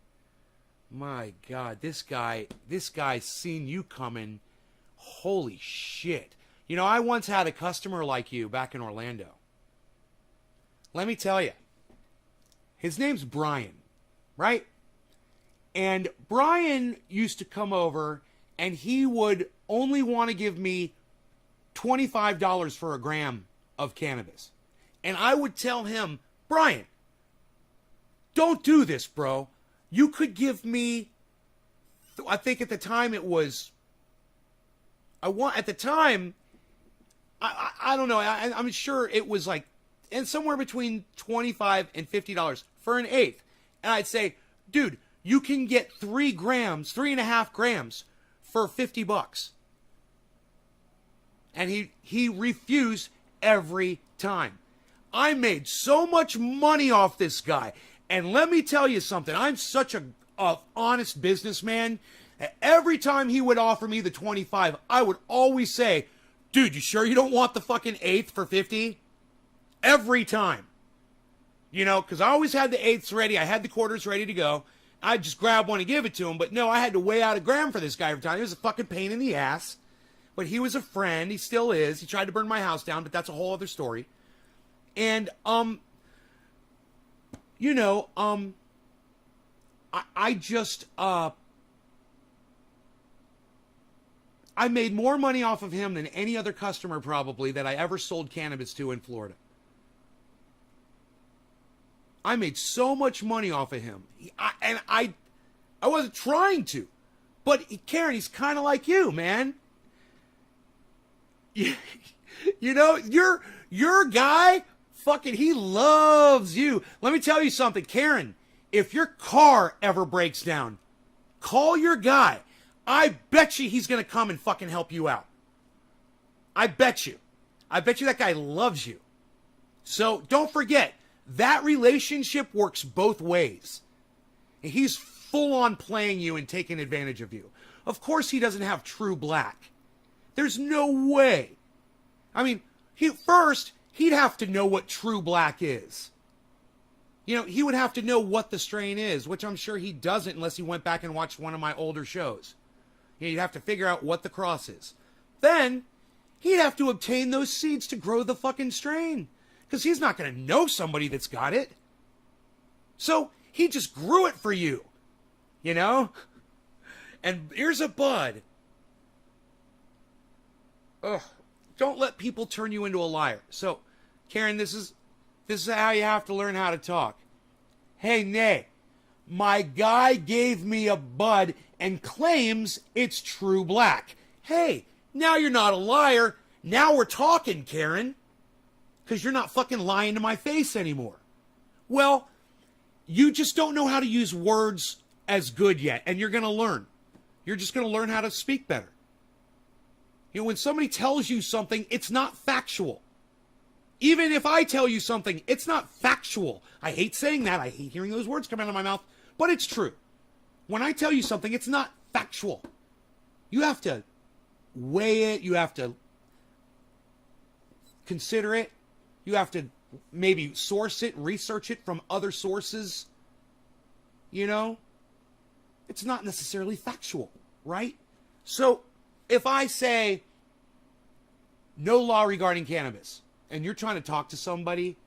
My God, this guy's seen you coming. Holy shit. You know, I once had a customer like you back in Orlando. Let me tell you. His name's Brian, right? And Brian used to come over and he would only want to give me $25 for a gram of cannabis. And I would tell him, Brian, don't do this, bro. You could give me, I think at the time it was, I don't know, I'm sure it was like, and somewhere between $25 and $50 for an eighth. And I'd say, dude, you can get 3.5 grams for $50. And he refused every time. I made so much money off this guy. And let me tell you something. I'm such a honest businessman. Every time he would offer me the 25, I would always say, dude, you sure you don't want the fucking eighth for 50? Every time. You know, because I always had the eighths ready. I had the quarters ready to go. I'd just grab one and give it to him. But no, I had to weigh out a gram for this guy every time. It was a fucking pain in the ass. But he was a friend. He still is. He tried to burn my house down, but that's a whole other story. And, you know, I just, I made more money off of him than any other customer probably that I ever sold cannabis to in Florida. I made so much money off of him. I wasn't trying to. But Karen, he's kind of like you, man. You know, your guy, fucking, he loves you. Let me tell you something, Karen. If your car ever breaks down, call your guy. I bet you he's going to come and fucking help you out. I bet you. I bet you that guy loves you. So don't forget, that relationship works both ways. He's full on playing you and taking advantage of you. Of course he doesn't have True Black. There's no way. I mean, he'd have to know what True Black is. You know, he would have to know what the strain is, which I'm sure he doesn't unless he went back and watched one of my older shows. He'd have to figure out what the cross is. Then, he'd have to obtain those seeds to grow the fucking strain. Because he's not going to know somebody that's got it. So, he just grew it for you. You know? And here's a bud. Ugh. Don't let people turn you into a liar. So, Karen, this is how you have to learn how to talk. Hey, Nay, my guy gave me a bud and claims it's True Black. Hey, now you're not a liar. Now we're talking, Karen. Because you're not fucking lying to my face anymore. Well, you just don't know how to use words as good yet, and you're going to learn. You're just going to learn how to speak better. You know, when somebody tells you something, it's not factual. Even if I tell you something, it's not factual. I hate saying that. I hate hearing those words come out of my mouth, but it's true. When I tell you something, it's not factual. You have to weigh it. You have to consider it. You have to maybe source it, research it from other sources. You know? It's not necessarily factual, right? So, if I say, no law regarding cannabis, and you're trying to talk to somebody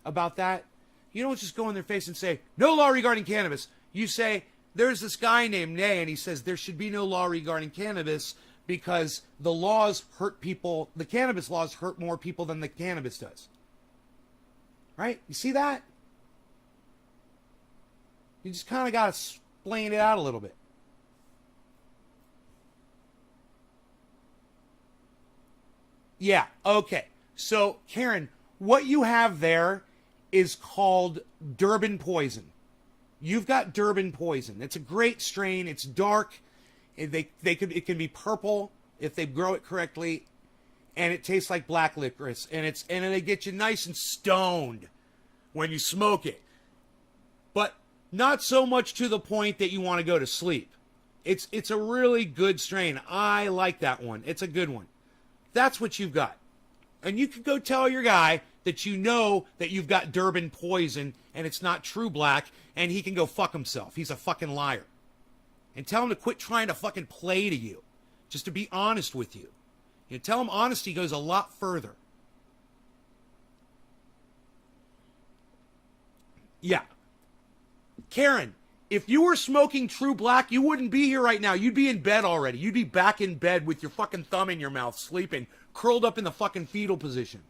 about that, you don't just go in their face and say, no law regarding cannabis. You say, there's this guy named Nay, and he says there should be no law regarding cannabis because the laws hurt people, the cannabis laws hurt more people than the cannabis does. Right? You see that? You just kind of got to explain it out a little bit. Yeah, okay. So, Karen, what you have there is called Durban Poison. You've got Durban Poison. It's a great strain. It's dark. It can be purple if they grow it correctly, and it tastes like black licorice, and they get you nice and stoned when you smoke it. But not so much to the point that you want to go to sleep. It's a really good strain. I like that one. It's a good one. That's what you've got. And you can go tell your guy that you know that you've got Durban poison and it's not true black, and he can go fuck himself. He's a fucking liar. And tell him to quit trying to fucking play to you. Just to be honest with you. You know, tell him honesty goes a lot further. Yeah. Karen, if you were smoking true black, you wouldn't be here right now. You'd be in bed already. You'd be back in bed with your fucking thumb in your mouth, sleeping, curled up in the fucking fetal position.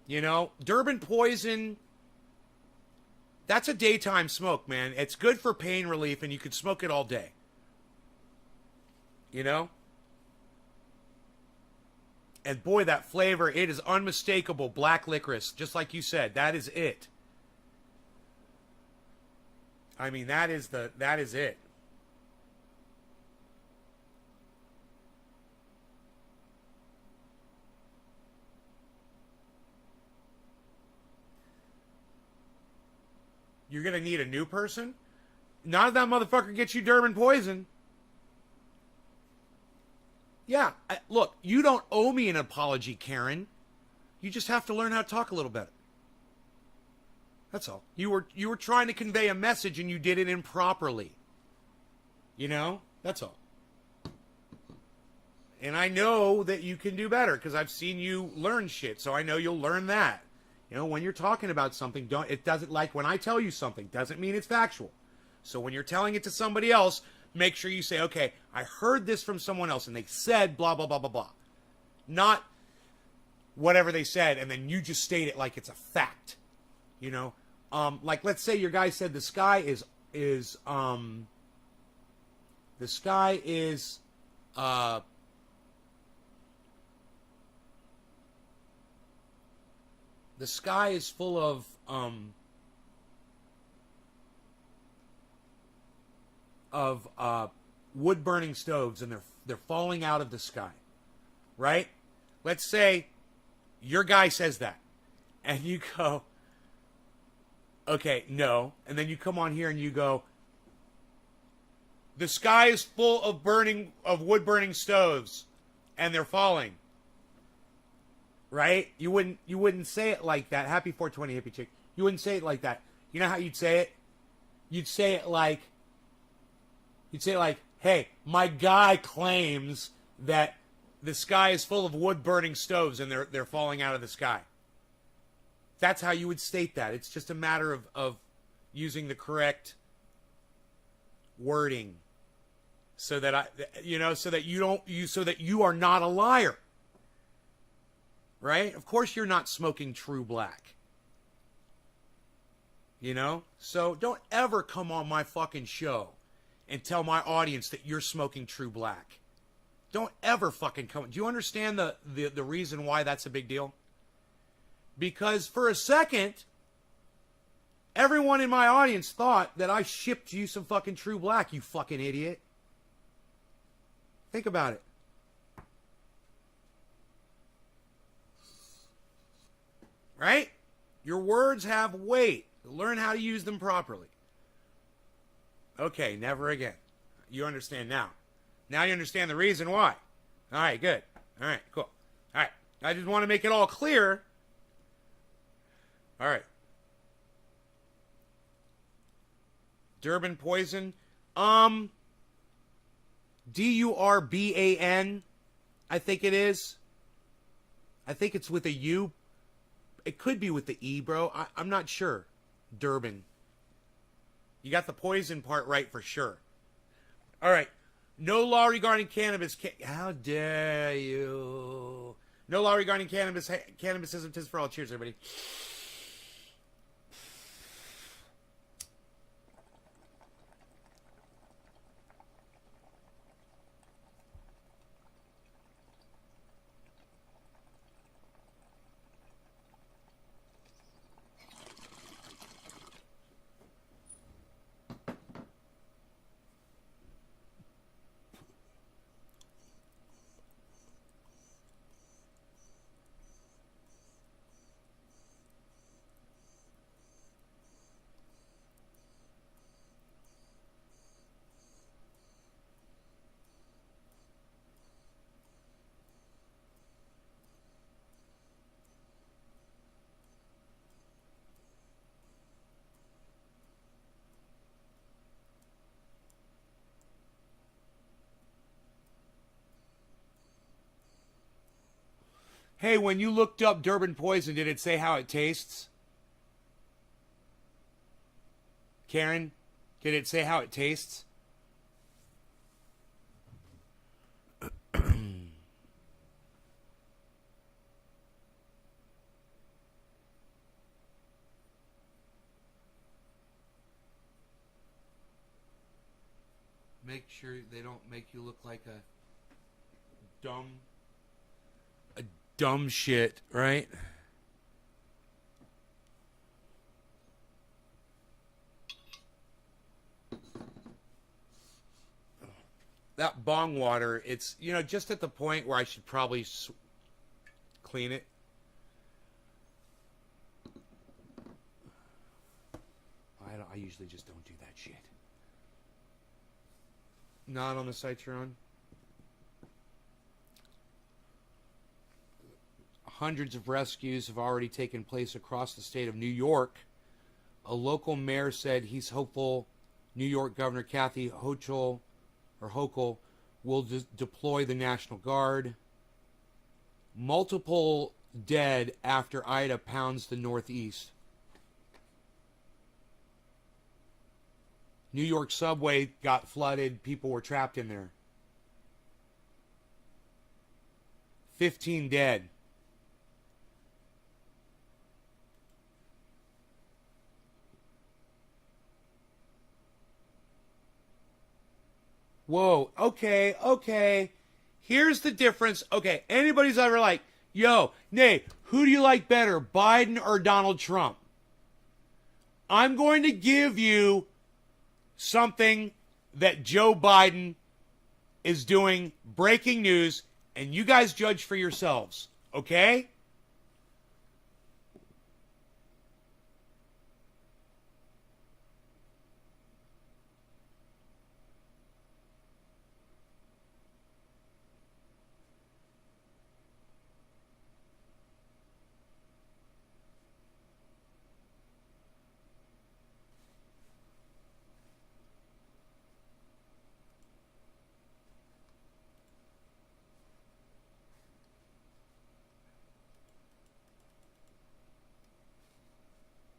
You know, Durban poison, that's a daytime smoke, man. It's good for pain relief, and you could smoke it all day. You know? And boy, that flavor, it is unmistakable. Black licorice, just like you said. That is it. I mean, that is it. You're going to need a new person? Not if that motherfucker gets you Durban poison. Yeah, look, you don't owe me an apology, Karen. You just have to learn how to talk a little better. That's all. You were trying to convey a message and you did it improperly. You know? That's all. And I know that you can do better because I've seen you learn shit, so I know you'll learn that. You know, when you're talking about something, it doesn't, like when I tell you something, doesn't mean it's factual. So when you're telling it to somebody else, make sure you say, okay, I heard this from someone else and they said blah, blah, blah, blah, blah. Not whatever they said and then you just state it like it's a fact. You know? Like let's say your guy said the sky is full of wood burning stoves and they're falling out of the sky, right? Let's say your guy says that and you go, okay, no, and then you come on here and you go, the sky is full of wood burning stoves and they're falling, right? You wouldn't say it like that. Happy 420 hippie chick. You wouldn't say it like that. You know how you'd say it? You'd say it like, hey, my guy claims that the sky is full of wood burning stoves and they're falling out of the sky. That's how you would state that. It's just a matter of using the correct wording so that so that you are not a liar. Right? Of course you're not smoking true black. You know? So don't ever come on my fucking show and tell my audience that you're smoking true black. Don't ever fucking come. Do you understand the reason why that's a big deal? Because for a second, everyone in my audience thought that I shipped you some fucking true black, you fucking idiot. Think about it. Right? Your words have weight. Learn how to use them properly. Okay, never again. You understand now. Now you understand the reason why. All right, good. All right, cool. All right. I just want to make it all clear. All right. Durban poison. Durban, I think it is. I think it's with a U. It could be with the E, bro. I'm not sure. Durban. You got the poison part right for sure. All right. No law regarding cannabis. How dare you? No law regarding cannabis. Cannabisism. Tis for all. Cheers, everybody. Hey, when you looked up Durban poison, did it say how it tastes? Karen, did it say how it tastes? Make sure they don't make you look like a dumb shit, right? That bong water, it's, you know, just at the point where I should probably clean it. I usually just don't do that shit. Not on the site you're on. Hundreds of rescues have already taken place across the state of New York. A local mayor said he's hopeful New York Governor Kathy Hochul will deploy the National Guard. Multiple dead after Ida pounds the Northeast. New York subway got flooded. People were trapped in there. 15 dead. Whoa, okay. Here's the difference. Okay, anybody's ever like, yo, Nate, who do you like better, Biden or Donald Trump? I'm going to give you something that Joe Biden is doing, breaking news, and you guys judge for yourselves, okay?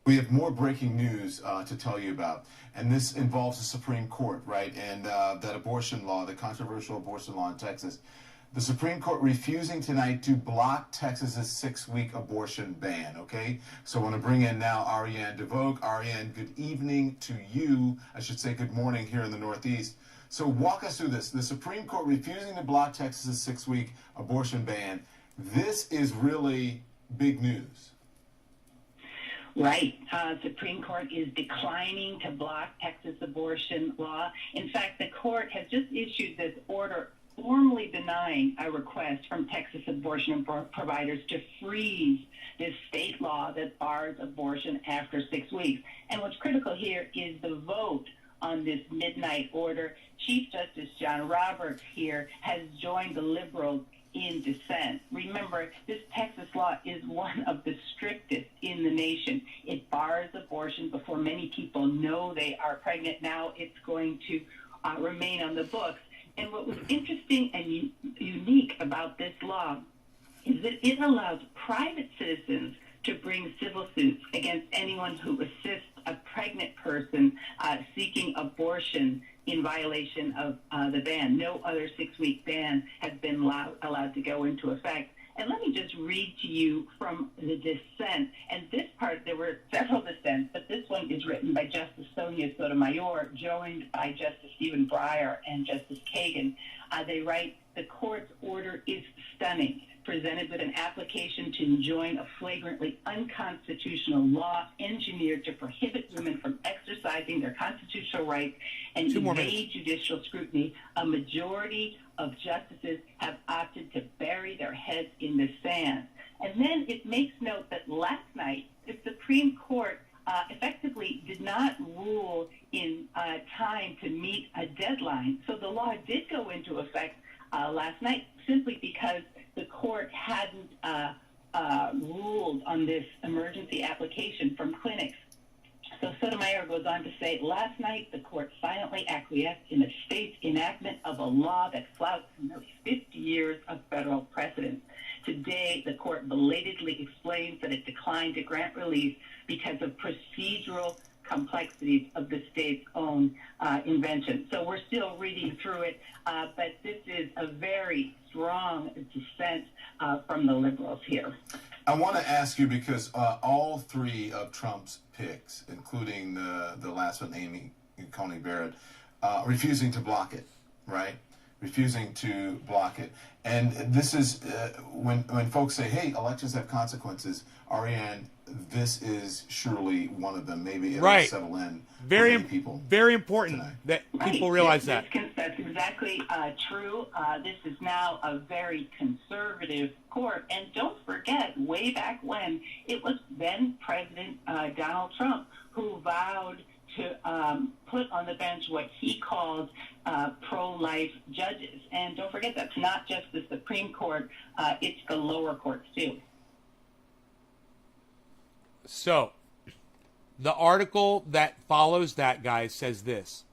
We have more breaking news to tell you about, and this involves the Supreme Court, right? And that abortion law, the controversial abortion law in Texas. The Supreme Court refusing tonight to block Texas's 6-week abortion ban, okay? So I want to bring in now Ariane DeVoe. Ariane, good evening to you. I should say good morning here in the Northeast. So walk us through this. The Supreme Court refusing to block Texas's 6-week abortion ban. This is really big news. Right. Supreme Court is declining to block Texas abortion law. In fact, the court has just issued this order formally denying a request from Texas abortion providers to freeze this state law that bars abortion after 6 weeks. And what's critical here is the vote on this midnight order. Chief Justice John Roberts here has joined the liberals in dissent. Remember, this Texas law is one of the strictest in the nation. It bars abortion before many people know they are pregnant. Now it's going to remain on the books. And what was interesting and unique about this law is that it allows private citizens to bring civil suits against anyone who assists a pregnant person seeking abortion in violation of the ban. No other 6-week ban has been allowed to go into effect. And let me just read to you from the dissent. And this part, there were several dissents, but this one is written by Justice Sonia Sotomayor, joined by Justice Stephen Breyer and Justice Kagan. They write, the court's order is stunning, presented with an application to enjoin a flagrantly unconstitutional law engineered to prohibit women from exercising their constitutional rights and evade judicial scrutiny. A majority of justices have opted to bury their heads in the sand. And then it makes note that last night, the Supreme Court effectively did not rule in time to meet a deadline. So the law did go into effect last night simply because the court hadn't ruled on this emergency application from clinics. So Sotomayor goes on to say, last night the court silently acquiesced in the state's enactment of a law that flouts nearly 50 years of federal precedent. Today, the court belatedly explains that it declined to grant relief because of procedural complexities of the state's own invention. So we're still reading through it, but this is a very strong dissent from the liberals here. I want to ask you, because all three of Trump's picks, including the last one, Amy Coney Barrett, refusing to block it, right? Refusing to block it. And this is when folks say, hey, elections have consequences, Ariane, this is surely one of them. Maybe it'll Right. settle in Very, for many people. very important tonight. that people realize that. That's exactly true. This is now a very conservative court. And don't forget, way back when, it was then President Donald Trump who vowed to put on the bench what he called pro-life judges. And don't forget, that's not just the Supreme Court, it's the lower courts too. So, the article that follows that, guys, says this.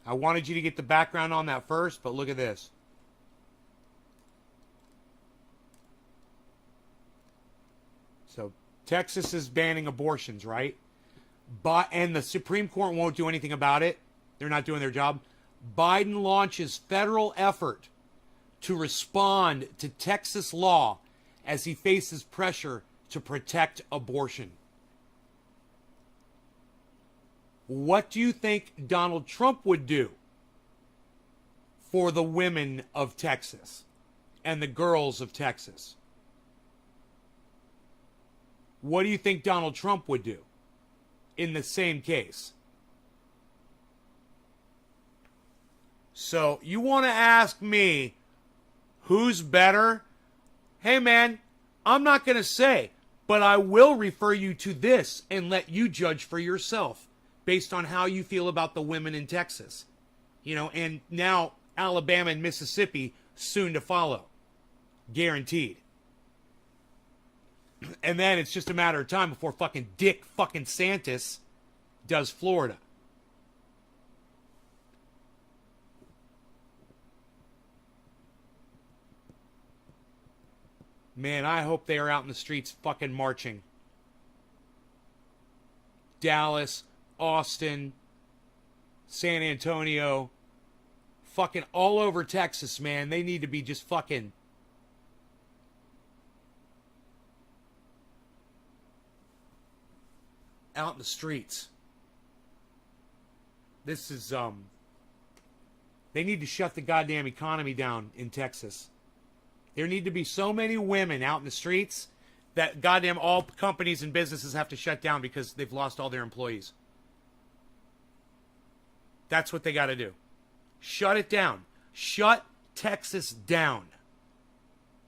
I wanted you to get the background on that first, but look at this. So, Texas is banning abortions, right? And the Supreme Court won't do anything about it. They're not doing their job. Biden launches federal effort to respond to Texas law as he faces pressure to protect abortion. What do you think Donald Trump would do for the women of Texas and the girls of Texas? What do you think Donald Trump would do in the same case? So you want to ask me who's better? Hey man, I'm not going to say, but I will refer you to this and let you judge for yourself based on how you feel about the women in Texas. You know, and now Alabama and Mississippi soon to follow. Guaranteed. And then it's just a matter of time before fucking Dick fucking Santis does Florida. Man, I hope they are out in the streets fucking marching. Dallas, Austin, San Antonio, fucking all over Texas, man. They need to be just fucking out in the streets. This is, they need to shut the goddamn economy down in Texas. There need to be so many women out in the streets that goddamn all companies and businesses have to shut down because they've lost all their employees. That's what they got to do. Shut it down. Shut Texas down.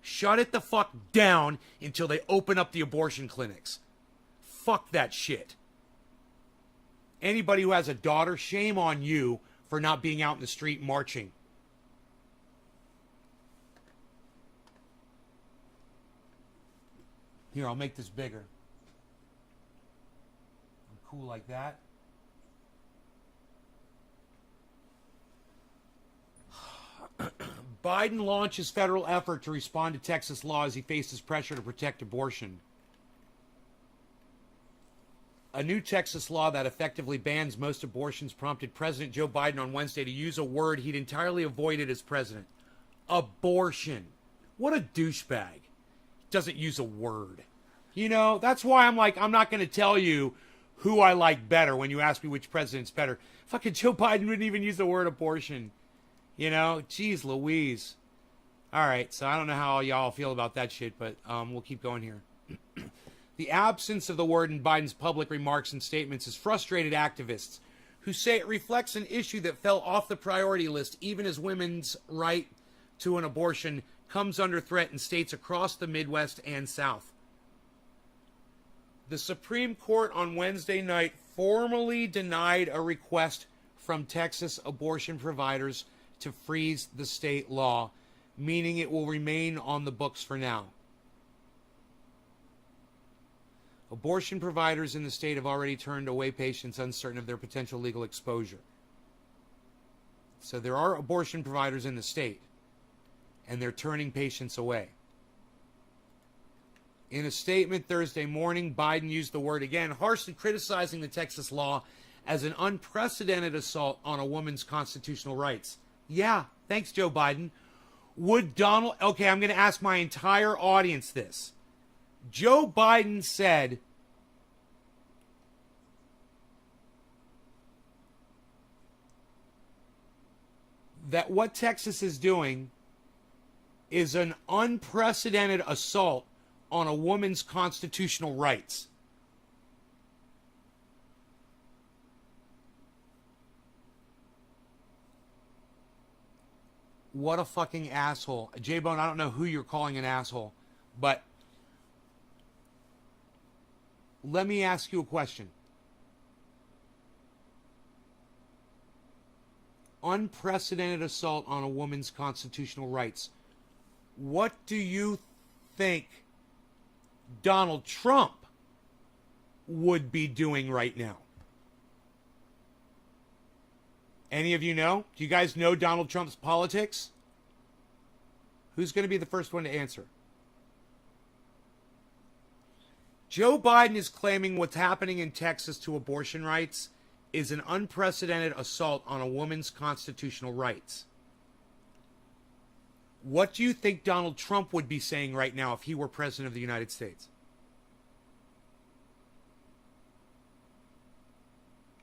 Shut it the fuck down until they open up the abortion clinics. Fuck that shit. Anybody who has a daughter, shame on you for not being out in the street marching. Here, I'll make this bigger. Cool like that. Biden launches federal effort to respond to Texas law as he faces pressure to protect abortion. A new Texas law that effectively bans most abortions prompted President Joe Biden on Wednesday to use a word he'd entirely avoided as president. Abortion. What a douchebag. Doesn't use a word. You know, that's why I'm like, I'm not going to tell you who I like better when you ask me which president's better. Fucking Joe Biden wouldn't even use the word abortion. You know, geez Louise. All right, so I don't know how y'all feel about that shit, but we'll keep going here. The absence of the word in Biden's public remarks and statements has frustrated activists who say it reflects an issue that fell off the priority list even as women's right to an abortion comes under threat in states across the Midwest and South. The Supreme Court on Wednesday night formally denied a request from Texas abortion providers to freeze the state law, meaning it will remain on the books for now. Abortion providers in the state have already turned away patients uncertain of their potential legal exposure. So there are abortion providers in the state, and they're turning patients away. In a statement Thursday morning, Biden used the word again, harshly criticizing the Texas law as an unprecedented assault on a woman's constitutional rights. Yeah, thanks, Joe Biden. Okay, I'm going to ask my entire audience this. Joe Biden said that what Texas is doing is an unprecedented assault on a woman's constitutional rights. What a fucking asshole. J-Bone, I don't know who you're calling an asshole, but let me ask you a question. Unprecedented assault on a woman's constitutional rights. What do you think Donald Trump would be doing right now? Any of you know? Do you guys know Donald Trump's politics? Who's going to be the first one to answer? Joe Biden is claiming what's happening in Texas to abortion rights is an unprecedented assault on a woman's constitutional rights. What do you think Donald Trump would be saying right now if he were president of the United States?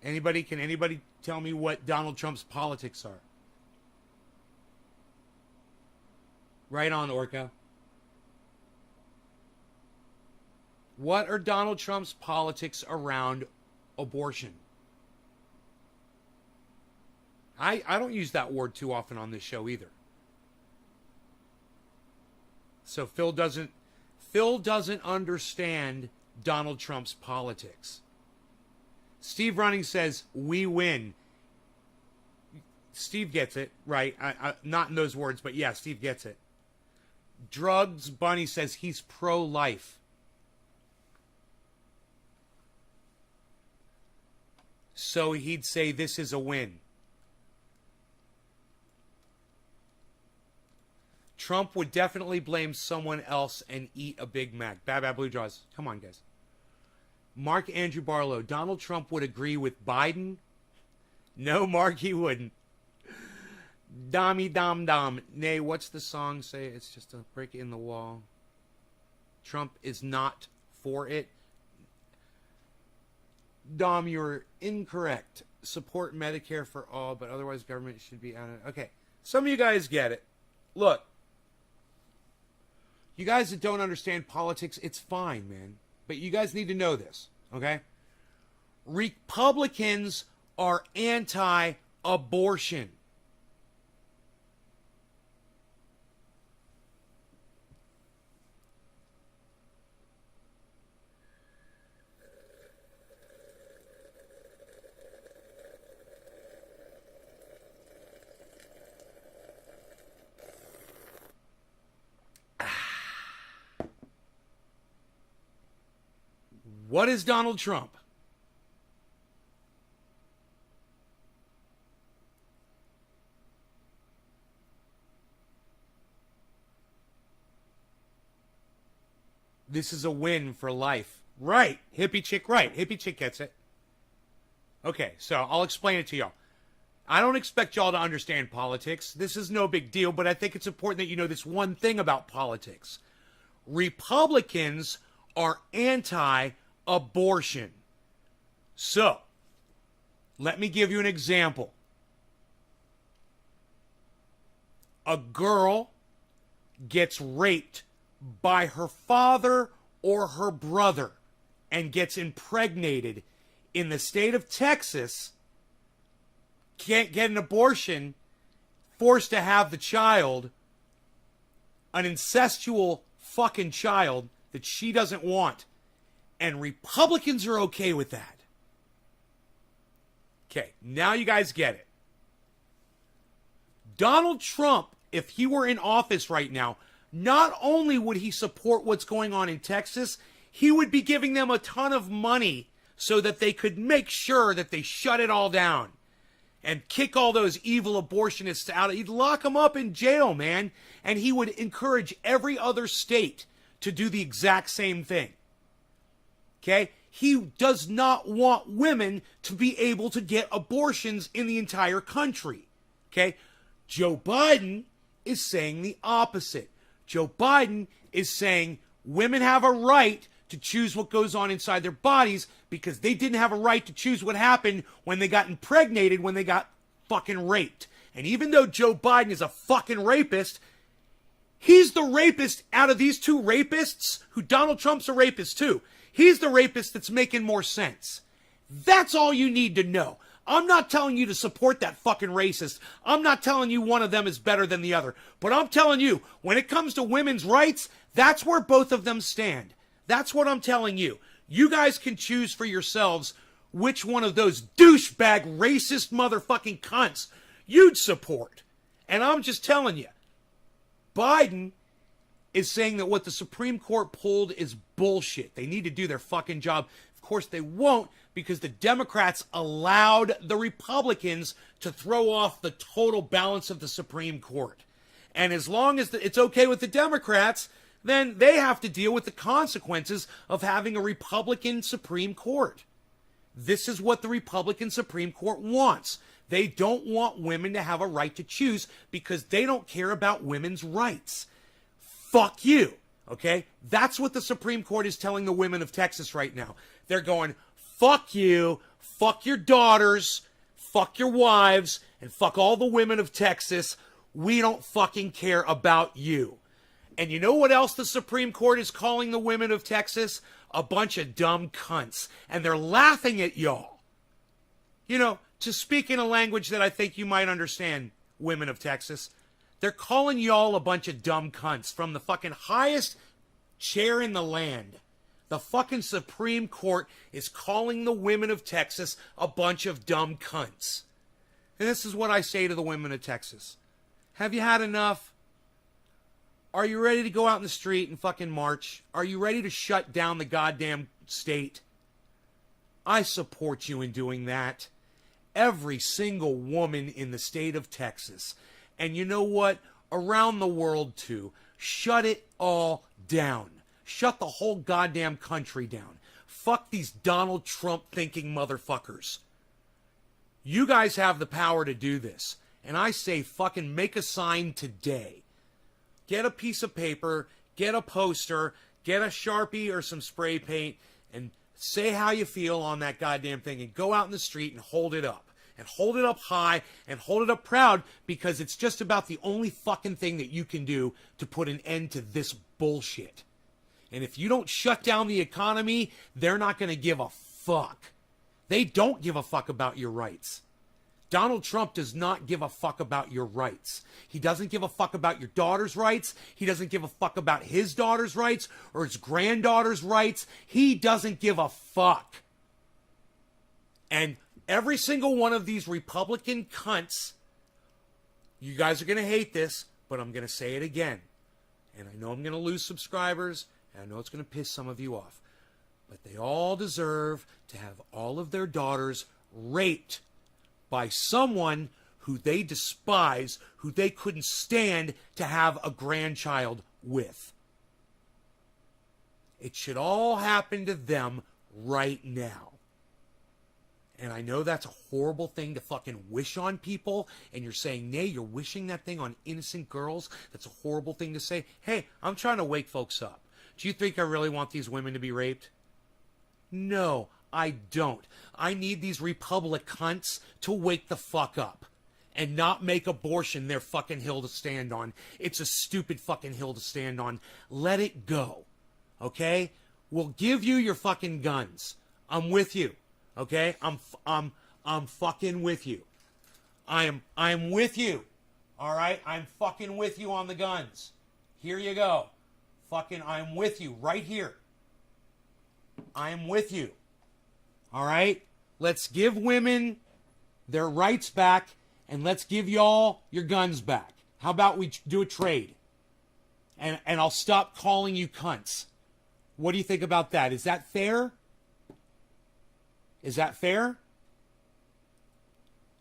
Can anybody tell me what Donald Trump's politics are? Right on, Orca. What are Donald Trump's politics around abortion? I don't use that word too often on this show either. So Phil doesn't understand Donald Trump's politics. Steve Running says, we win. Steve gets it, right? Not in those words, but yeah, Steve gets it. Drugs Bunny says he's pro-life. So he'd say this is a win. Trump would definitely blame someone else and eat a Big Mac. Bad Blue Jaws. Come on, guys. Mark Andrew Barlow. Donald Trump would agree with Biden? No, Mark, he wouldn't. Dommy Dom Dom. Nay, what's the song say? It's just a brick in the wall. Trump is not for it. Dom, you're incorrect. Support Medicare for all, but otherwise government should be out of... Okay, some of you guys get it. Look, you guys that don't understand politics, it's fine, man. But you guys need to know this, okay? Republicans are anti-abortion. What is Donald Trump? This is a win for life. Right. Hippie chick, right. Hippie chick gets it. Okay, so I'll explain it to y'all. I don't expect y'all to understand politics. This is no big deal, but I think it's important that you know this one thing about politics. Republicans are anti-abortion. So, let me give you an example. A girl gets raped by her father or her brother and gets impregnated in the state of Texas, can't get an abortion, forced to have the child, an incestual fucking child that she doesn't want. And Republicans are okay with that. Okay, now you guys get it. Donald Trump, if he were in office right now, not only would he support what's going on in Texas, he would be giving them a ton of money so that they could make sure that they shut it all down and kick all those evil abortionists out. He'd lock them up in jail, man. And he would encourage every other state to do the exact same thing. Okay? He does not want women to be able to get abortions in the entire country. Okay? Joe Biden is saying the opposite. Joe Biden is saying women have a right to choose what goes on inside their bodies because they didn't have a right to choose what happened when they got impregnated, when they got fucking raped. And even though Joe Biden is a fucking rapist, he's the rapist out of these two rapists, who Donald Trump's a rapist too. He's the rapist that's making more sense. That's all you need to know. I'm not telling you to support that fucking racist. I'm not telling you one of them is better than the other. But I'm telling you, when it comes to women's rights, that's where both of them stand. That's what I'm telling you. You guys can choose for yourselves which one of those douchebag racist motherfucking cunts you'd support. And I'm just telling you, Biden is saying that what the Supreme Court pulled is bullshit. They need to do their fucking job. Of course they won't, because the Democrats allowed the Republicans to throw off the total balance of the Supreme Court. And as long as it's okay with the Democrats, then they have to deal with the consequences of having a Republican Supreme Court. This is what the Republican Supreme Court wants. They don't want women to have a right to choose because they don't care about women's rights. Fuck you, okay? That's what the Supreme Court is telling the women of Texas right now. They're going, fuck you, fuck your daughters, fuck your wives, and fuck all the women of Texas. We don't fucking care about you. And you know what else the Supreme Court is calling the women of Texas? A bunch of dumb cunts. And they're laughing at y'all. You know, to speak in a language that I think you might understand, women of Texas, they're calling y'all a bunch of dumb cunts from the fucking highest chair in the land. The fucking Supreme Court is calling the women of Texas a bunch of dumb cunts. And this is what I say to the women of Texas. Have you had enough? Are you ready to go out in the street and fucking march? Are you ready to shut down the goddamn state? I support you in doing that. Every single woman in the state of Texas. And you know what? Around the world too. Shut it all down. Shut the whole goddamn country down. Fuck these Donald Trump thinking motherfuckers. You guys have the power to do this. And I say fucking make a sign today. Get a piece of paper, get a poster, get a Sharpie or some spray paint, and say how you feel on that goddamn thing, and go out in the street and hold it up. And hold it up high and hold it up proud, because it's just about the only fucking thing that you can do to put an end to this bullshit. And if you don't shut down the economy, they're not going to give a fuck. They don't give a fuck about your rights. Donald Trump does not give a fuck about your rights. He doesn't give a fuck about your daughter's rights. He doesn't give a fuck about his daughter's rights or his granddaughter's rights. He doesn't give a fuck. And every single one of these Republican cunts, you guys are going to hate this, but I'm going to say it again. And I know I'm going to lose subscribers, and I know it's going to piss some of you off. But they all deserve to have all of their daughters raped by someone who they despise, who they couldn't stand to have a grandchild with. It should all happen to them right now. And I know that's a horrible thing to fucking wish on people, and you're saying, nay, you're wishing that thing on innocent girls. That's a horrible thing to say. Hey, I'm trying to wake folks up. Do you think I really want these women to be raped? No, I don't. I need these Republic cunts to wake the fuck up and not make abortion their fucking hill to stand on. It's a stupid fucking hill to stand on. Let it go. Okay? We'll give you your fucking guns. I'm with you. Okay? I'm fucking with you. I'm with you. All right? I'm fucking with you on the guns. Here you go. Fucking I'm with you right here. I'm with you. All right? Let's give women their rights back, and let's give y'all your guns back. How about we do a trade? And I'll stop calling you cunts. What do you think about that? Is that fair? Is that fair?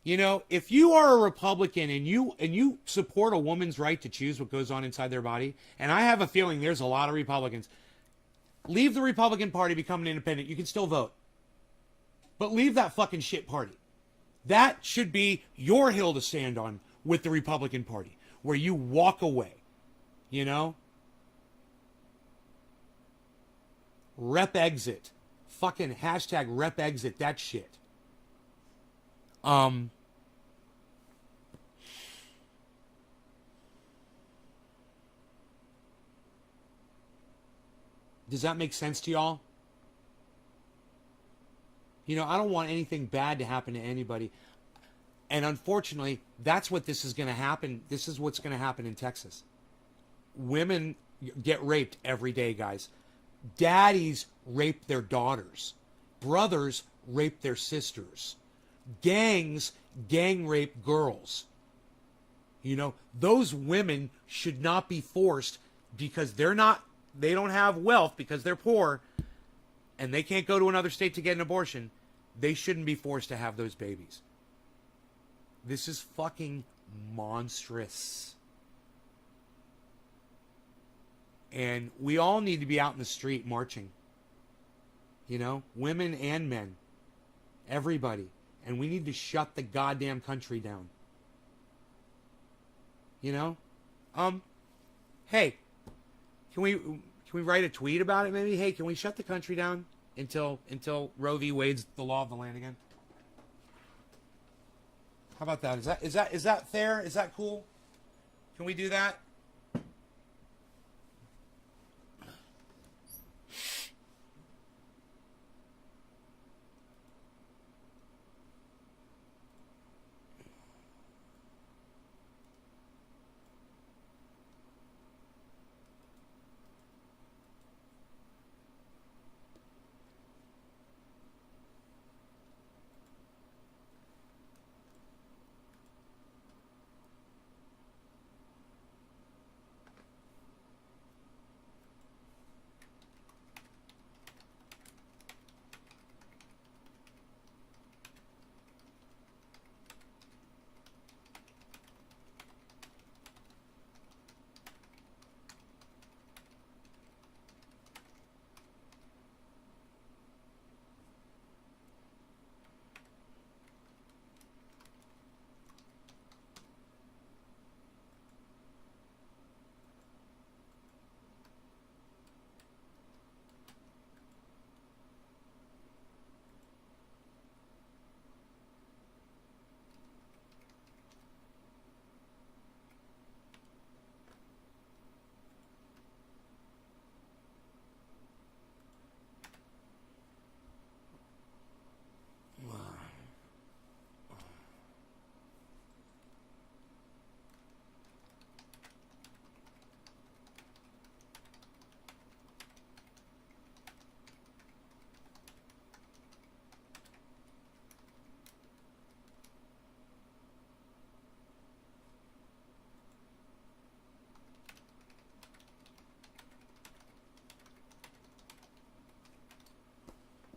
You know, if you are a Republican and you support a woman's right to choose what goes on inside their body, and I have a feeling there's a lot of Republicans, leave the Republican Party, become an independent. You can still vote. But leave that fucking shit party. That should be your hill to stand on with the Republican Party, where you walk away, you know? Rep exit. Fucking hashtag rep exit that shit. Does that make sense to y'all? You know, I don't want anything bad to happen to anybody. And unfortunately, that's what this is going to happen. This is what's going to happen in Texas. Women get raped every day, guys. Daddies rape their daughters. Brothers rape their sisters. Gangs gang rape girls. You know, those women should not be forced because they don't have wealth because they're poor and they can't go to another state to get an abortion. They shouldn't be forced to have those babies. This is fucking monstrous. And we all need to be out in the street marching. You know, women and men. Everybody. And we need to shut the goddamn country down. You know? Hey, can we write a tweet about it maybe? Hey, can we shut the country down until Roe v. Wade's the law of the land again? How about that? Is that fair? Is that cool? Can we do that?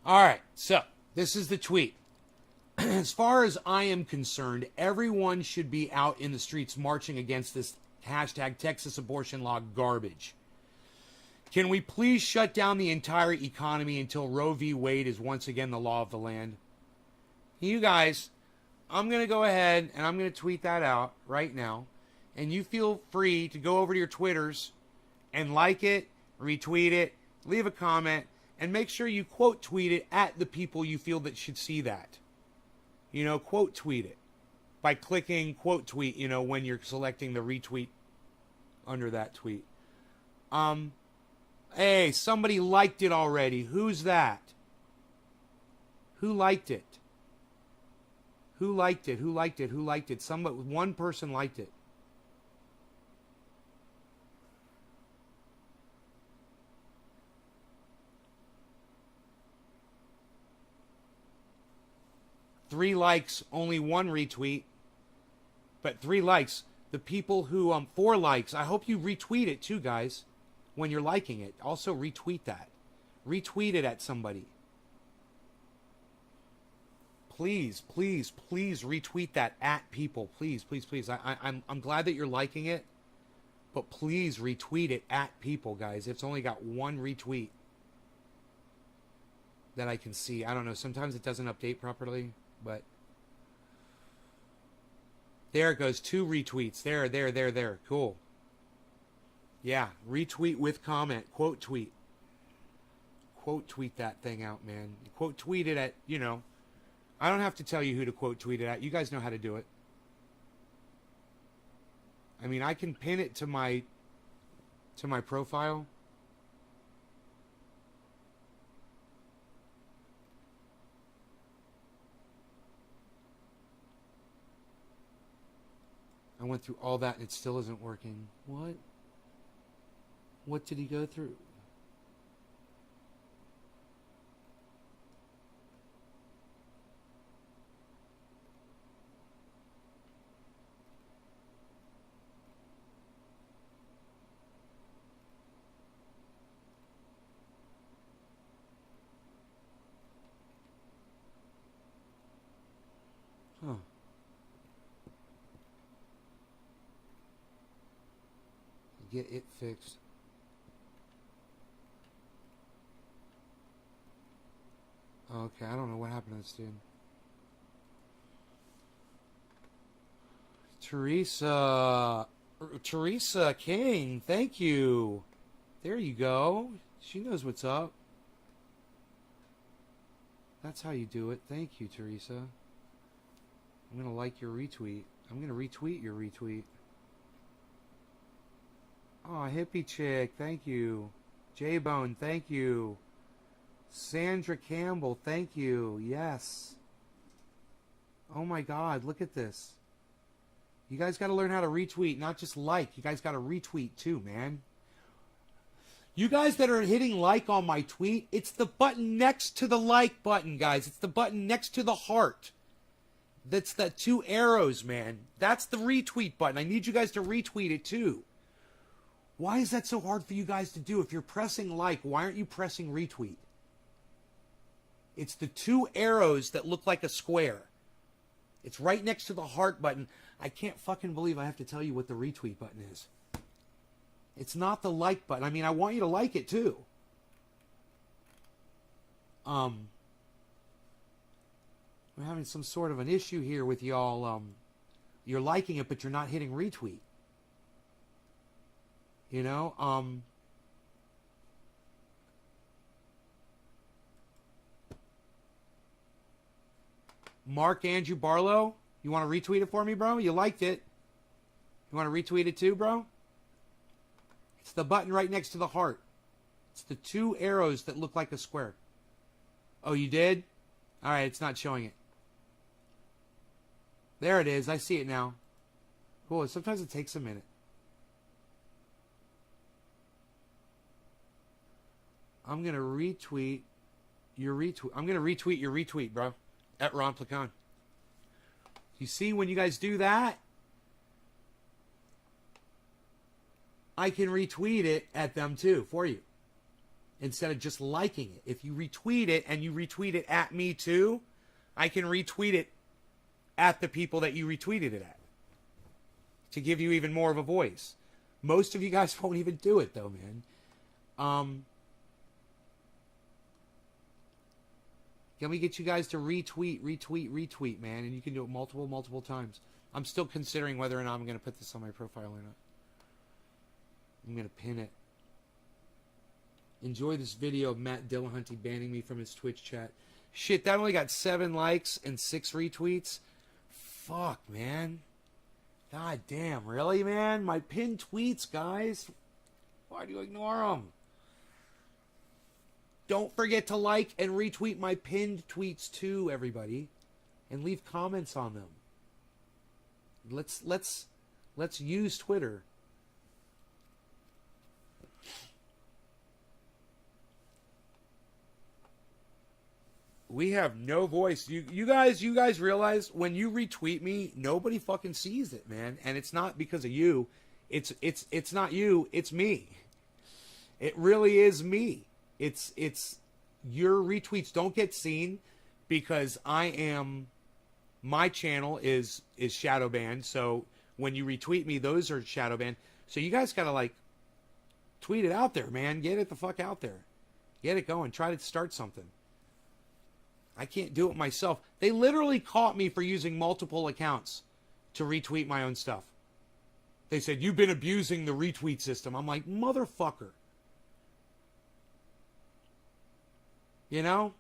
All right, so this is the tweet. As far as I am concerned, everyone should be out in the streets marching against this hashtag Texas abortion law garbage. Can we please shut down the entire economy until Roe v. Wade is once again the law of the land? You guys, I'm going to go ahead and I'm going to tweet that out right now. And you feel free to go over to your Twitters and like it, retweet it, leave a comment, and make sure you quote tweet it at the people you feel that should see that. You know, quote tweet it by clicking quote tweet, you know, when you're selecting the retweet under that tweet. Hey, somebody liked it already. Who's that? Who liked it? Who liked it? Who liked it? Who liked it? Somebody, one person liked it. Three likes, only one retweet. But 3 likes. The people who, 4 likes, I hope you retweet it too, guys, when you're liking it. Also retweet that. Retweet it at somebody. Please, please, please retweet that at people. Please, please, please. I'm glad that you're liking it, but please retweet it at people, guys. It's only got one retweet that I can see. I don't know. Sometimes it doesn't update properly, but there it goes. 2 retweets. There. Cool. Yeah, retweet with comment. Quote tweet. Quote tweet that thing out, man. Quote tweet it at, you know. I don't have to tell you who to quote tweet it at. You guys know how to do it. I mean, I can pin it to my profile. I went through all that and it still isn't working. What? What did he go through? Huh. Get it fixed. Okay, I don't know what happened to this dude. Teresa King, thank you. There you go. She knows what's up. That's how you do it. Thank you, Teresa. I'm going to like your retweet. I'm going to retweet your retweet. Oh, hippie chick, thank you. J-Bone, thank you. Sandra Campbell, thank you. Yes. Oh my God, look at this. You guys got to learn how to retweet, not just like. You guys got to retweet too, man. You guys that are hitting like on my tweet, it's the button next to the like button, guys. It's the button next to the heart. That's the 2 arrows, man. That's the retweet button. I need you guys to retweet it too. Why is that so hard for you guys to do? If you're pressing like, why aren't you pressing retweet? It's the 2 arrows that look like a square. It's right next to the heart button. I can't fucking believe I have to tell you what the retweet button is. It's not the like button. I mean, I want you to like it too. We're having some sort of an issue here with y'all. You're liking it, but you're not hitting retweet. You know, Mark Andrew Barlow, you want to retweet it for me, bro? You liked it. You want to retweet it too, bro? It's the button right next to the heart. It's the 2 arrows that look like a square. Oh, you did? All right, it's not showing it. There it is. I see it now. Cool. Sometimes it takes a minute. I'm going to retweet your retweet. I'm going to retweet your retweet, bro. At Ron Placon. You see, when you guys do that, I can retweet it at them too for you. Instead of just liking it. If you retweet it and you retweet it at me too, I can retweet it at the people that you retweeted it at. To give you even more of a voice. Most of you guys won't even do it though, man. Can we get you guys to retweet, man? And you can do it multiple times. I'm still considering whether or not I'm going to put this on my profile or not. I'm going to pin it. Enjoy this video of Matt Dillahunty banning me from his Twitch chat. Shit, that only got 7 likes and 6 retweets. Fuck, man. God damn, really, man? My pinned tweets, guys. Why do you ignore them? Don't forget to like and retweet my pinned tweets too, everybody, and leave comments on them. Let's use Twitter. We have no voice. You guys realize when you retweet me, nobody fucking sees it, man. And it's not because of you. It's not you. It's me. It really is me. It's your retweets don't get seen because my channel is shadow banned. So when you retweet me, those are shadow banned. So you guys gotta like tweet it out there, man. Get it the fuck out there. Get it going. Try to start something. I can't do it myself. They literally caught me for using multiple accounts to retweet my own stuff. They said, you've been abusing the retweet system. I'm like, motherfucker. You know?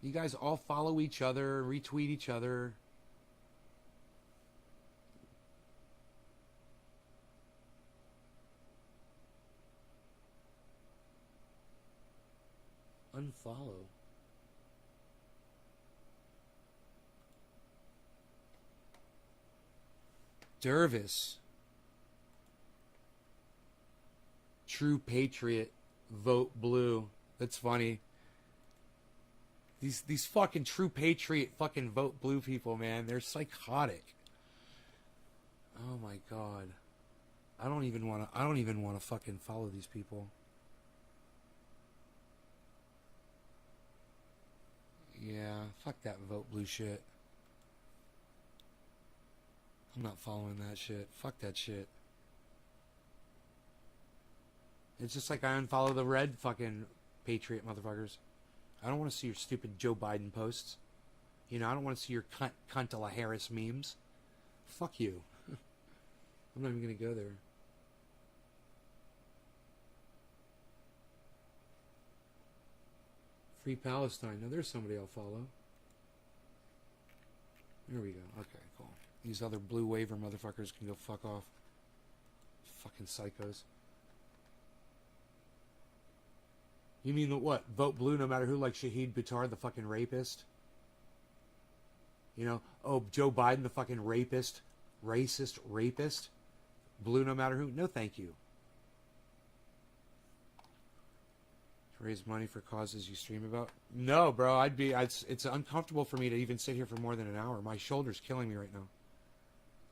You guys all follow each other, retweet each other. Unfollow. Dervis. True patriot. Vote blue. That's funny. These fucking true patriot fucking vote blue people, man. They're psychotic. Oh my god. I don't even want to fucking follow these people. Yeah, fuck that vote blue shit. I'm not following that shit. Fuck that shit. It's just like I unfollow the red fucking patriot motherfuckers. I don't want to see your stupid Joe Biden posts. You know, I don't want to see your cuntala Harris memes. Fuck you. I'm not even going to go there. Free Palestine. Now there's somebody I'll follow. There we go. Okay, cool. These other blue waiver motherfuckers can go fuck off. Fucking psychos. You mean the what? Vote blue no matter who, like Shahid Buttar, the fucking rapist? You know? Oh, Joe Biden, the fucking rapist? Racist rapist? Blue no matter who? No thank you. To raise money for causes you stream about? No, bro. It's uncomfortable for me to even sit here for more than an hour. My shoulder's killing me right now.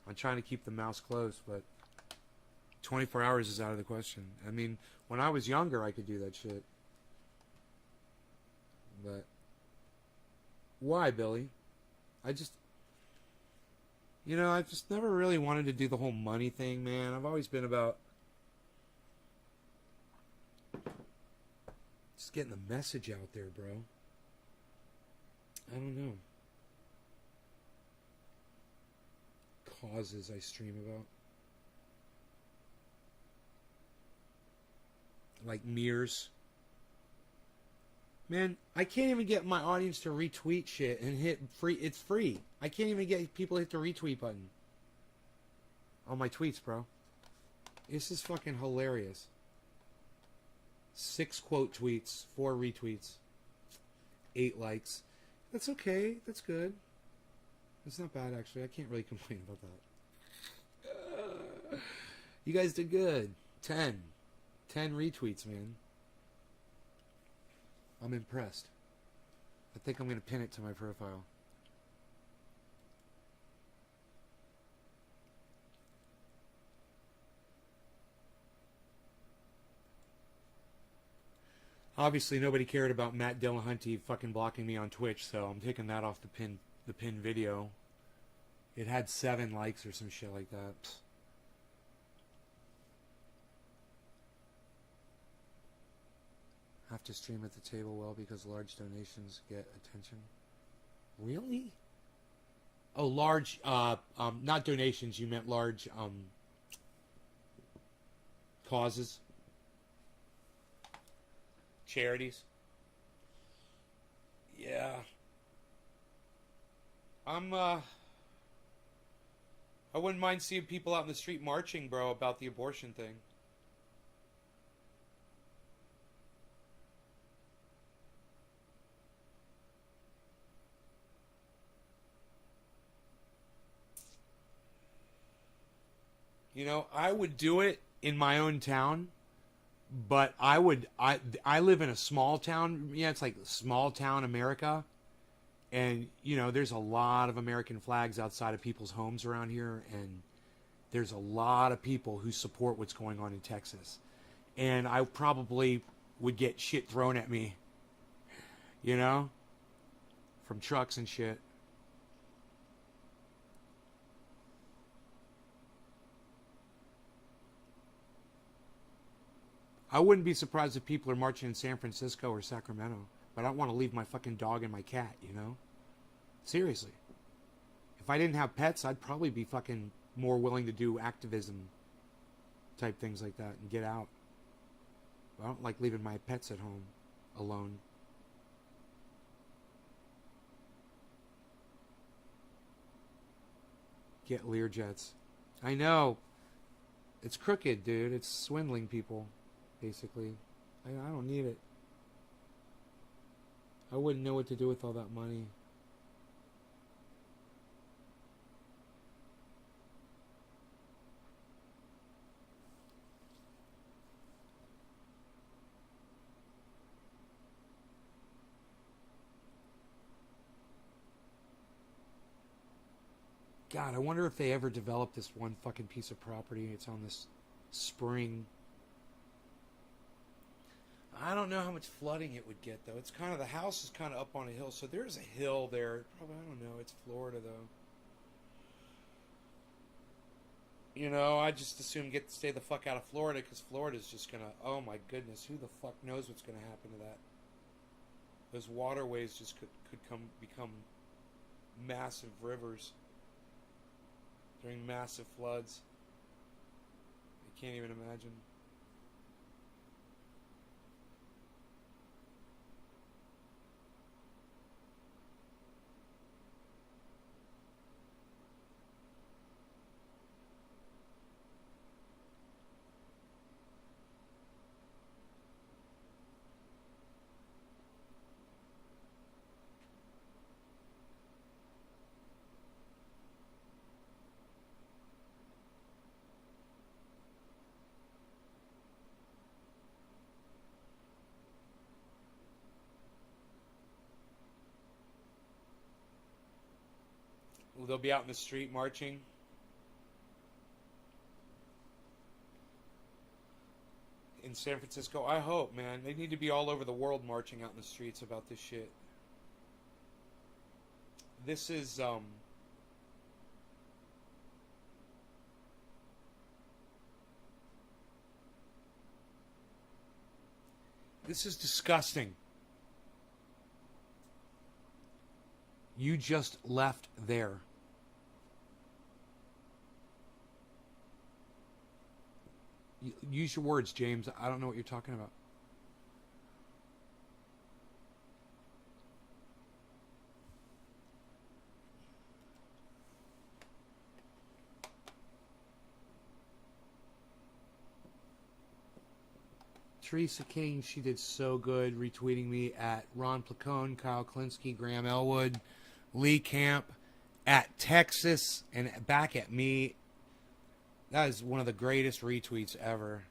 I'm trying to keep the mouse closed, but 24 hours is out of the question. I mean, when I was younger, I could do that shit. But why, Billy? I've just never really wanted to do the whole money thing, man. I've always been about just getting the message out there, bro. I don't know. Causes I stream about. Like mirrors. Man, I can't even get my audience to retweet shit and hit free. It's free. I can't even get people to hit the retweet button on my tweets, bro. This is fucking hilarious. 6 quote tweets, 4 retweets, 8 likes. That's okay. That's good. That's not bad, actually. I can't really complain about that. You guys did good. 10 retweets, man. I'm impressed. I think I'm going to pin it to my profile. Obviously, nobody cared about Matt Dillahunty fucking blocking me on Twitch, so I'm taking that off the pin video. It had 7 likes or some shit like that. Have to stream at the table well because large donations get attention. Really? Oh, large, not donations, you meant large, causes. Charities. Yeah. I wouldn't mind seeing people out in the street marching, bro, about the abortion thing. You know, I would do it in my own town, but I live in a small town. Yeah, it's like small town America. And, you know, there's a lot of American flags outside of people's homes around here. And there's a lot of people who support what's going on in Texas. And I probably would get shit thrown at me, you know, from trucks and shit. I wouldn't be surprised if people are marching in San Francisco or Sacramento, but I don't want to leave my fucking dog and my cat, you know? Seriously. If I didn't have pets, I'd probably be fucking more willing to do activism type things like that and get out. I don't like leaving my pets at home alone. Get Learjets. I know. It's crooked, dude. It's swindling people, basically. I don't need it. I wouldn't know what to do with all that money. God, I wonder if they ever developed this one fucking piece of property. It's on this spring. I don't know how much flooding it would get, though. It's kind of, the house is kind of up on a hill, so there's a hill there. Probably, I don't know. It's Florida, though. You know, I just assume stay the fuck out of Florida, because Florida's just gonna, oh my goodness, who the fuck knows what's gonna happen to that? Those waterways just could become massive rivers during massive floods. I can't even imagine. They'll be out in the street marching. In San Francisco. I hope, man. They need to be all over the world marching out in the streets about this shit. This is, this is disgusting. You just left there. Use your words, James. I don't know what you're talking about. Teresa King, she did so good retweeting me at Ron Placone, Kyle Klinsky, Graham Elwood, Lee Camp, at Texas, and back at me. That is one of the greatest retweets ever.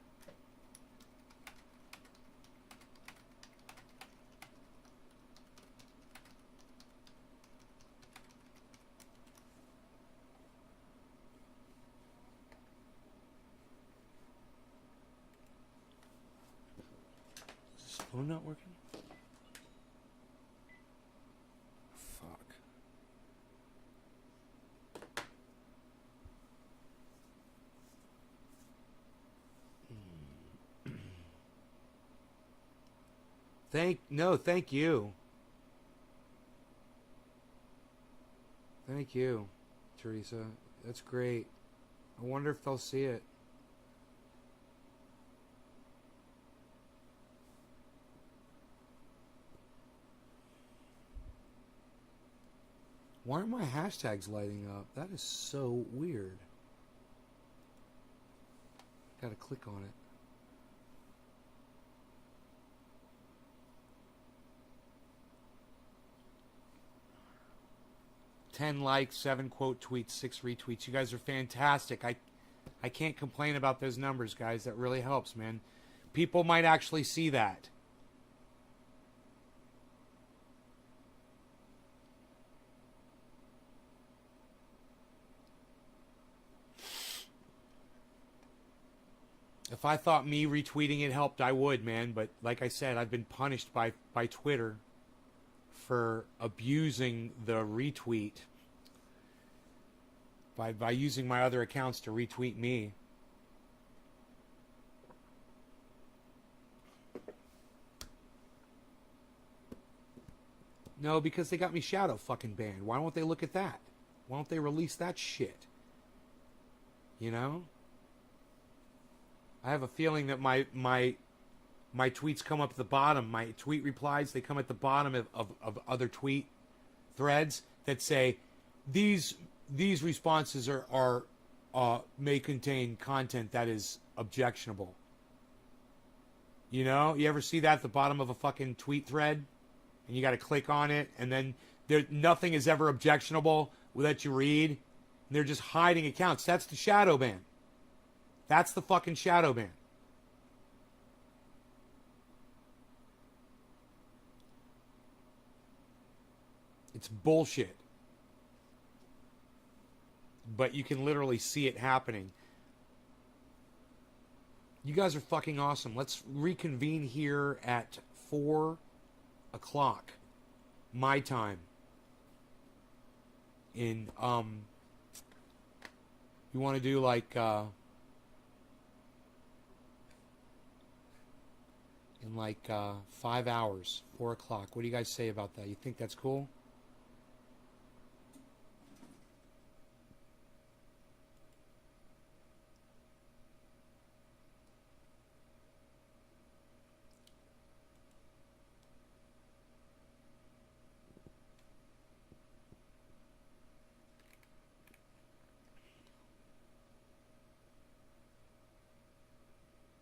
Is this phone not working? Fuck. Thank you. Thank you, Teresa. That's great. I wonder if they'll see it. Why are my hashtags lighting up? That is so weird. Gotta click on it. 10 likes, 7 quote tweets, 6 retweets. You guys are fantastic. I can't complain about those numbers, guys. That really helps, man. People might actually see that. If I thought me retweeting it helped, I would, man. But like I said, I've been punished by Twitter for abusing the retweet by using my other accounts to retweet me. No, because they got me shadow fucking banned. Why won't they look at that? Why don't they release that shit? You know? I have a feeling that my tweets come up at the bottom. My tweet replies, they come at the bottom of other tweet threads that say, these responses are may contain content that is objectionable. You know? You ever see that at the bottom of a fucking tweet thread? And you got to click on it, and then nothing is ever objectionable that you read. They're just hiding accounts. That's the shadow ban. That's the fucking shadow ban. It's bullshit. But you can literally see it happening. You guys are fucking awesome. Let's reconvene here at 4 o'clock my time in you want to do like in like 5 hours, 4 o'clock. What do you guys say about that? You think that's cool?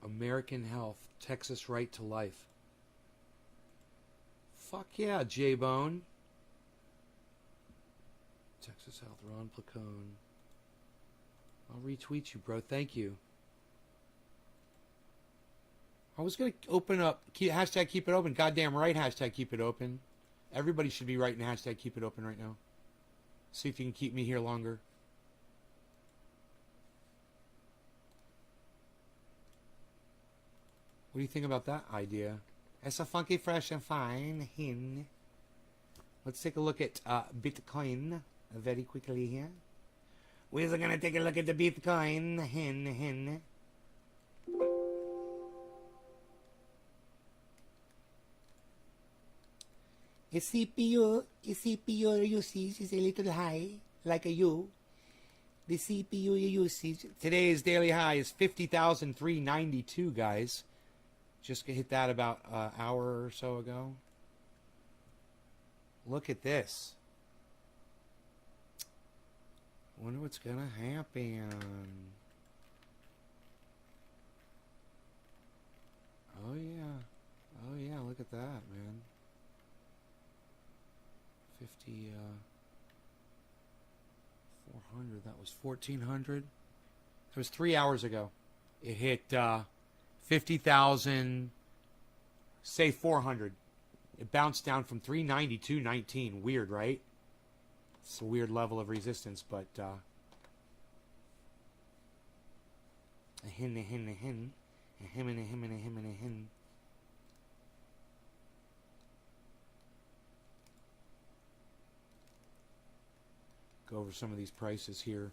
American Health, Texas Right to Life. Fuck yeah, J-Bone. Texas Health, Ron Placone. I'll retweet you, bro. Thank you. I was going to open up, hashtag keep it open. Goddamn right, hashtag keep it open. Everybody should be writing hashtag keep it open right now. See if you can keep me here longer. What do you think about that idea? It's a funky, fresh, and fine hin. Let's take a look at Bitcoin very quickly here. We're going to take a look at the Bitcoin hin. The CPU usage is a little high, like a U. The CPU usage, today's daily high is 50,392, guys. Just hit that about an hour or so ago. Look at this. Wonder what's gonna happen. Oh yeah, look at that, man. 400. That was 1,400. It was 3 hours ago. It hit 50,000, say 400. It bounced down from 392.19. Weird, right? It's a weird level of resistance, but a hin. Go over some of these prices here.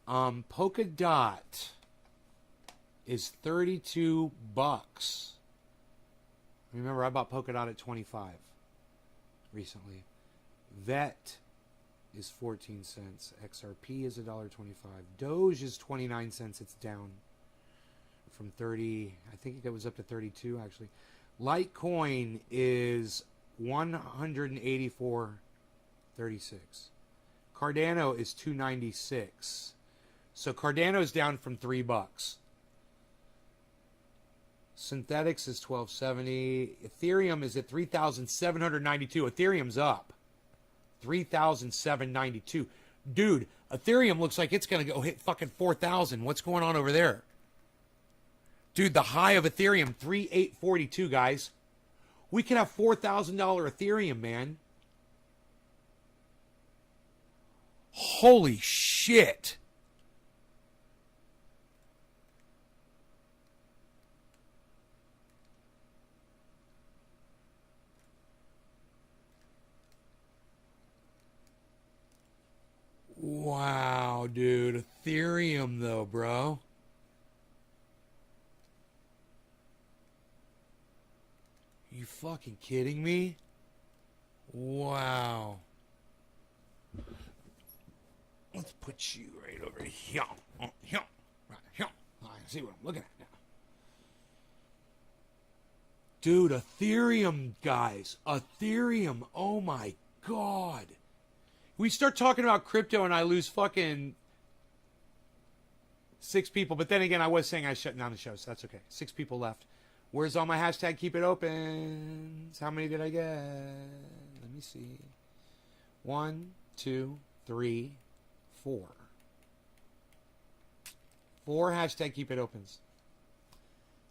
Polka Dot is 32 bucks. Remember, I bought Polka Dot at 25 recently. VET is 14 cents. XRP is $1.25. Doge is 29 cents. It's down from 30. I think it was up to 32 actually. Litecoin is 184.36. Cardano is 296. So Cardano is down from $3. Synthetics is 1270. Ethereum is at 3,792. Ethereum's up. 3,792. Dude, Ethereum looks like it's going to go hit fucking 4,000. What's going on over there? Dude, the high of Ethereum, 3,842, guys. We could have $4,000 Ethereum, man. Holy shit. Dude, Ethereum though, bro. You fucking kidding me? Wow. Let's put you right over here. Here. Right here. I see what I'm looking at now. Dude, Ethereum, guys. Ethereum. Oh my God. We start talking about crypto and I lose fucking 6 people. But then again, I was saying I was shutting down the show, so that's okay. 6 people left. Where's all my hashtag keep it open? How many did I get? Let me see. 1, 2, 3, 4. 4 hashtag keep it opens.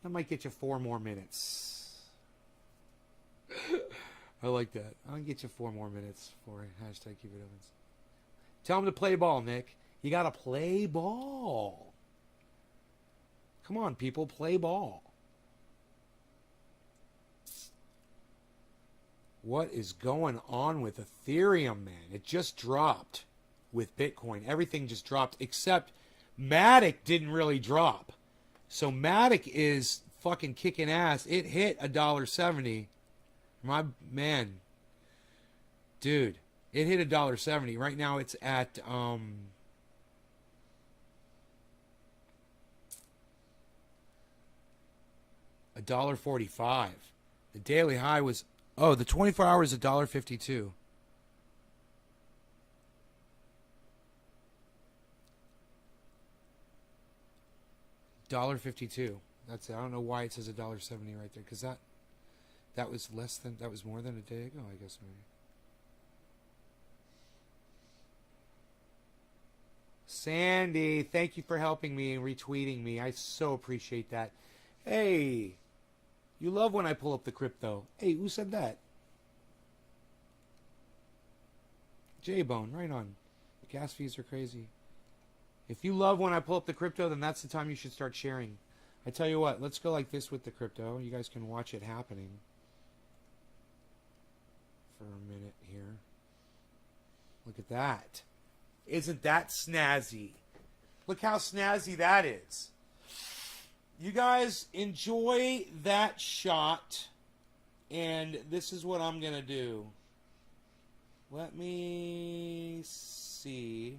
That might get you 4 more minutes. I like that. I'll get you 4 more minutes for hashtag keep it opens. Tell them to play ball, Nick. You gotta play ball. Come on, people, play ball. What is going on with Ethereum, man? It just dropped with Bitcoin. Everything just dropped, except Matic didn't really drop. So Matic is fucking kicking ass. It hit $1.70. My man. Dude, it hit $1.70. Right now it's at $1.45. The daily high was the 24 hours $1.52. $1.52. That's it. I don't know why it says $1.70 right there, because that was more than a day ago, I guess maybe. Sandy, thank you for helping me and retweeting me. I so appreciate that. Hey, you love when I pull up the crypto. Hey, who said that? J-Bone, right on. The gas fees are crazy. If you love when I pull up the crypto, then that's the time you should start sharing. I tell you what, let's go like this with the crypto. You guys can watch it happening for a minute here. Look at that. Isn't that snazzy? Look how snazzy that is. You guys enjoy that shot. And this is what I'm going to do. Let me see.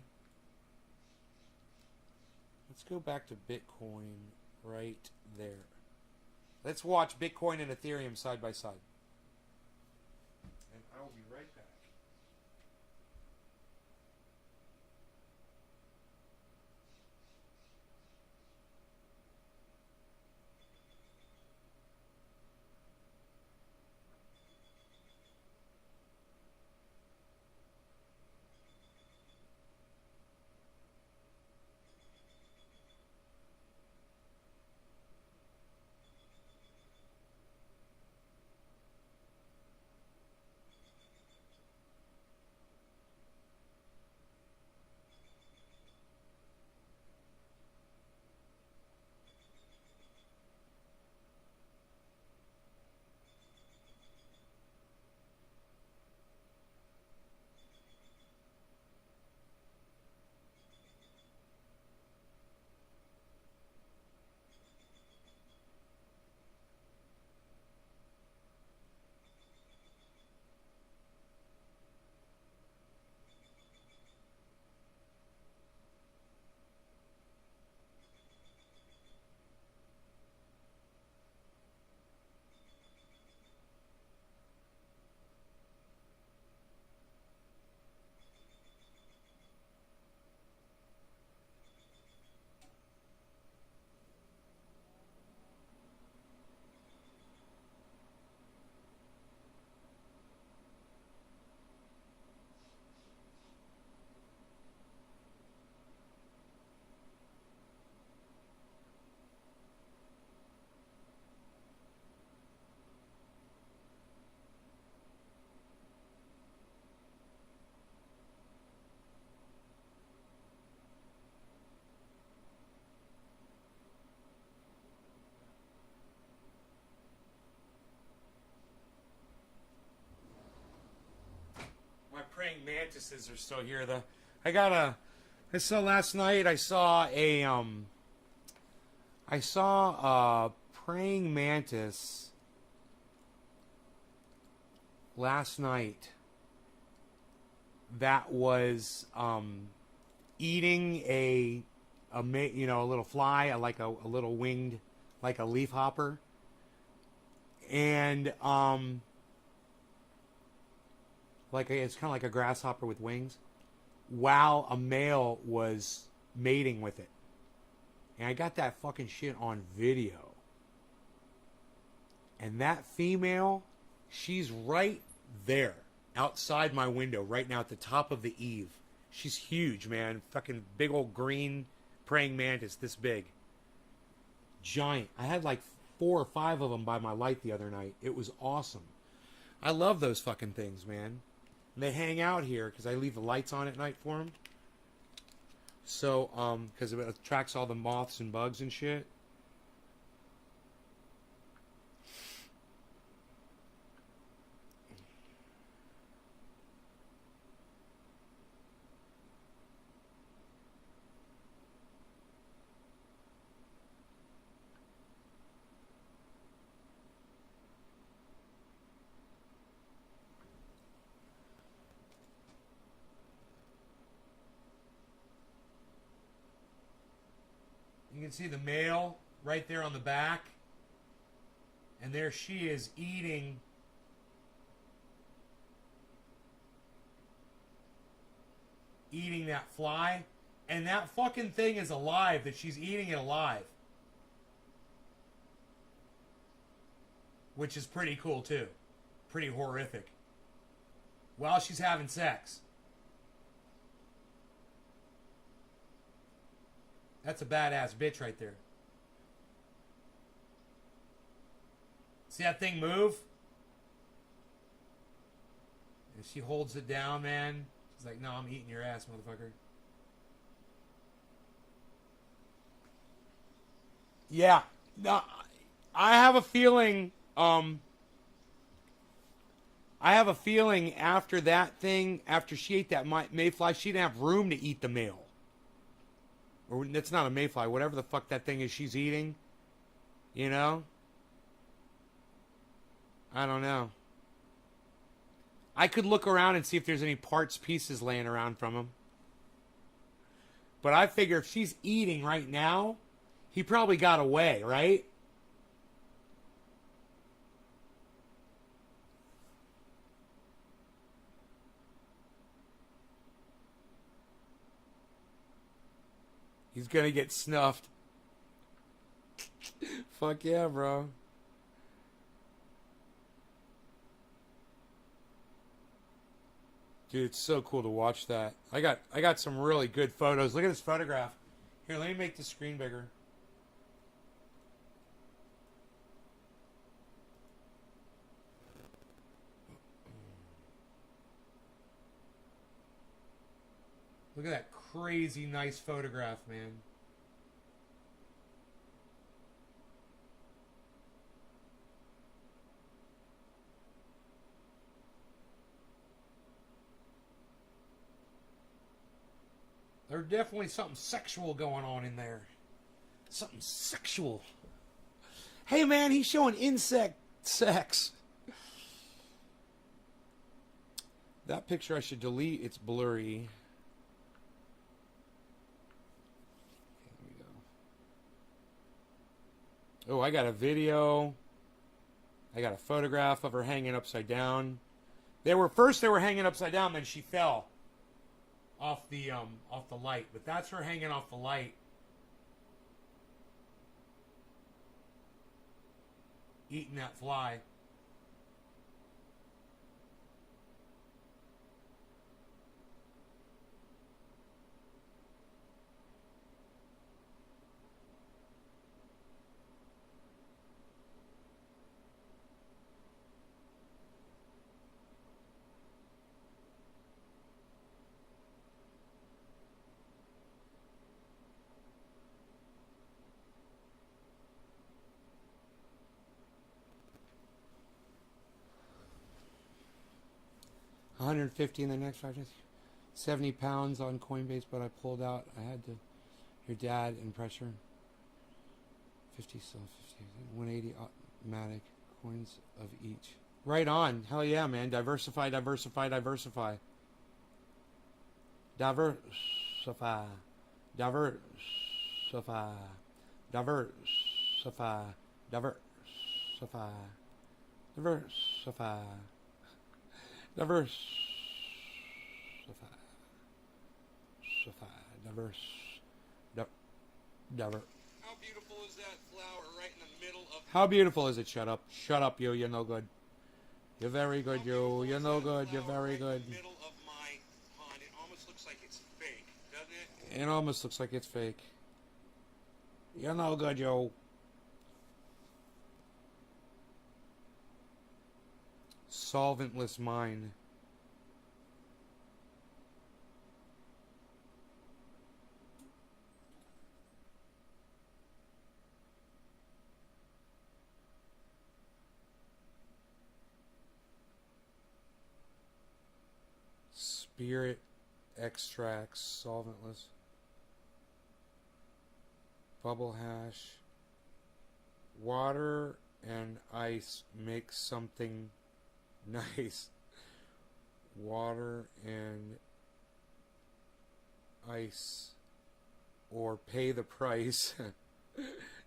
Let's go back to Bitcoin right there. Let's watch Bitcoin and Ethereum side by side. And I will be right back. My praying mantises are still here. I got So last night I saw a praying mantis last night that was eating a little fly, like a little winged, like a leafhopper, and it's kind of like a grasshopper with wings, while a male was mating with it. And I got that fucking shit on video. And that female, she's right there outside my window right now at the top of the eave. She's huge, man. Fucking big old green praying mantis this big. Giant. I had like 4 or 5 of them by my light the other night. It was awesome. I love those fucking things, man. And they hang out here because I leave the lights on at night for them. So, because it attracts all the moths and bugs and shit. You can see the male right there on the back. And there she is eating that fly. And that fucking thing is alive, that she's eating it alive. Which is pretty cool too. Pretty horrific. While she's having sex. That's a badass bitch right there. See that thing move? And she holds it down, man. She's like, no, I'm eating your ass, motherfucker. Yeah. No, I have a feeling, after that thing, after she ate that mayfly, she didn't have room to eat the male. Or that's not a mayfly, whatever the fuck that thing is she's eating. You know? I don't know. I could look around and see if there's any parts, pieces laying around from him. But I figure if she's eating right now, he probably got away, right? He's gonna get snuffed. Fuck yeah, bro. Dude, it's so cool to watch that. I got some really good photos. Look at this photograph. Here, let me make the screen bigger. Look at that crazy nice photograph, man. There's definitely something sexual going on in there. Something sexual. Hey, man, he's showing insect sex. That picture I should delete. It's blurry. Oh, I got a video. I got a photograph of her hanging upside down. First they were hanging upside down, then she fell off the light. But that's her hanging off the light, eating that fly. $150 in the next 5 days. 70 pounds on Coinbase, but I pulled out. I had to. Your dad and pressure. 50 self, 50, 180 automatic coins of each. Right on. Hell yeah, man. Diversify, diversify, diversify. Diversify. Diversify. Diversify. Diversify. Diversify. Diversify. How beautiful is that flower right in the middle of... How beautiful is it? Shut up. Shut up, you. You're no good. You're very good, you. You're no good. You're very good. In the middle of my pond. It almost looks like it's fake, doesn't it? It almost looks like it's fake. You're no good, you. Solventless mine. Spirit extracts, solventless. Bubble hash. Water and ice make something nice. Water and ice. Or pay the price.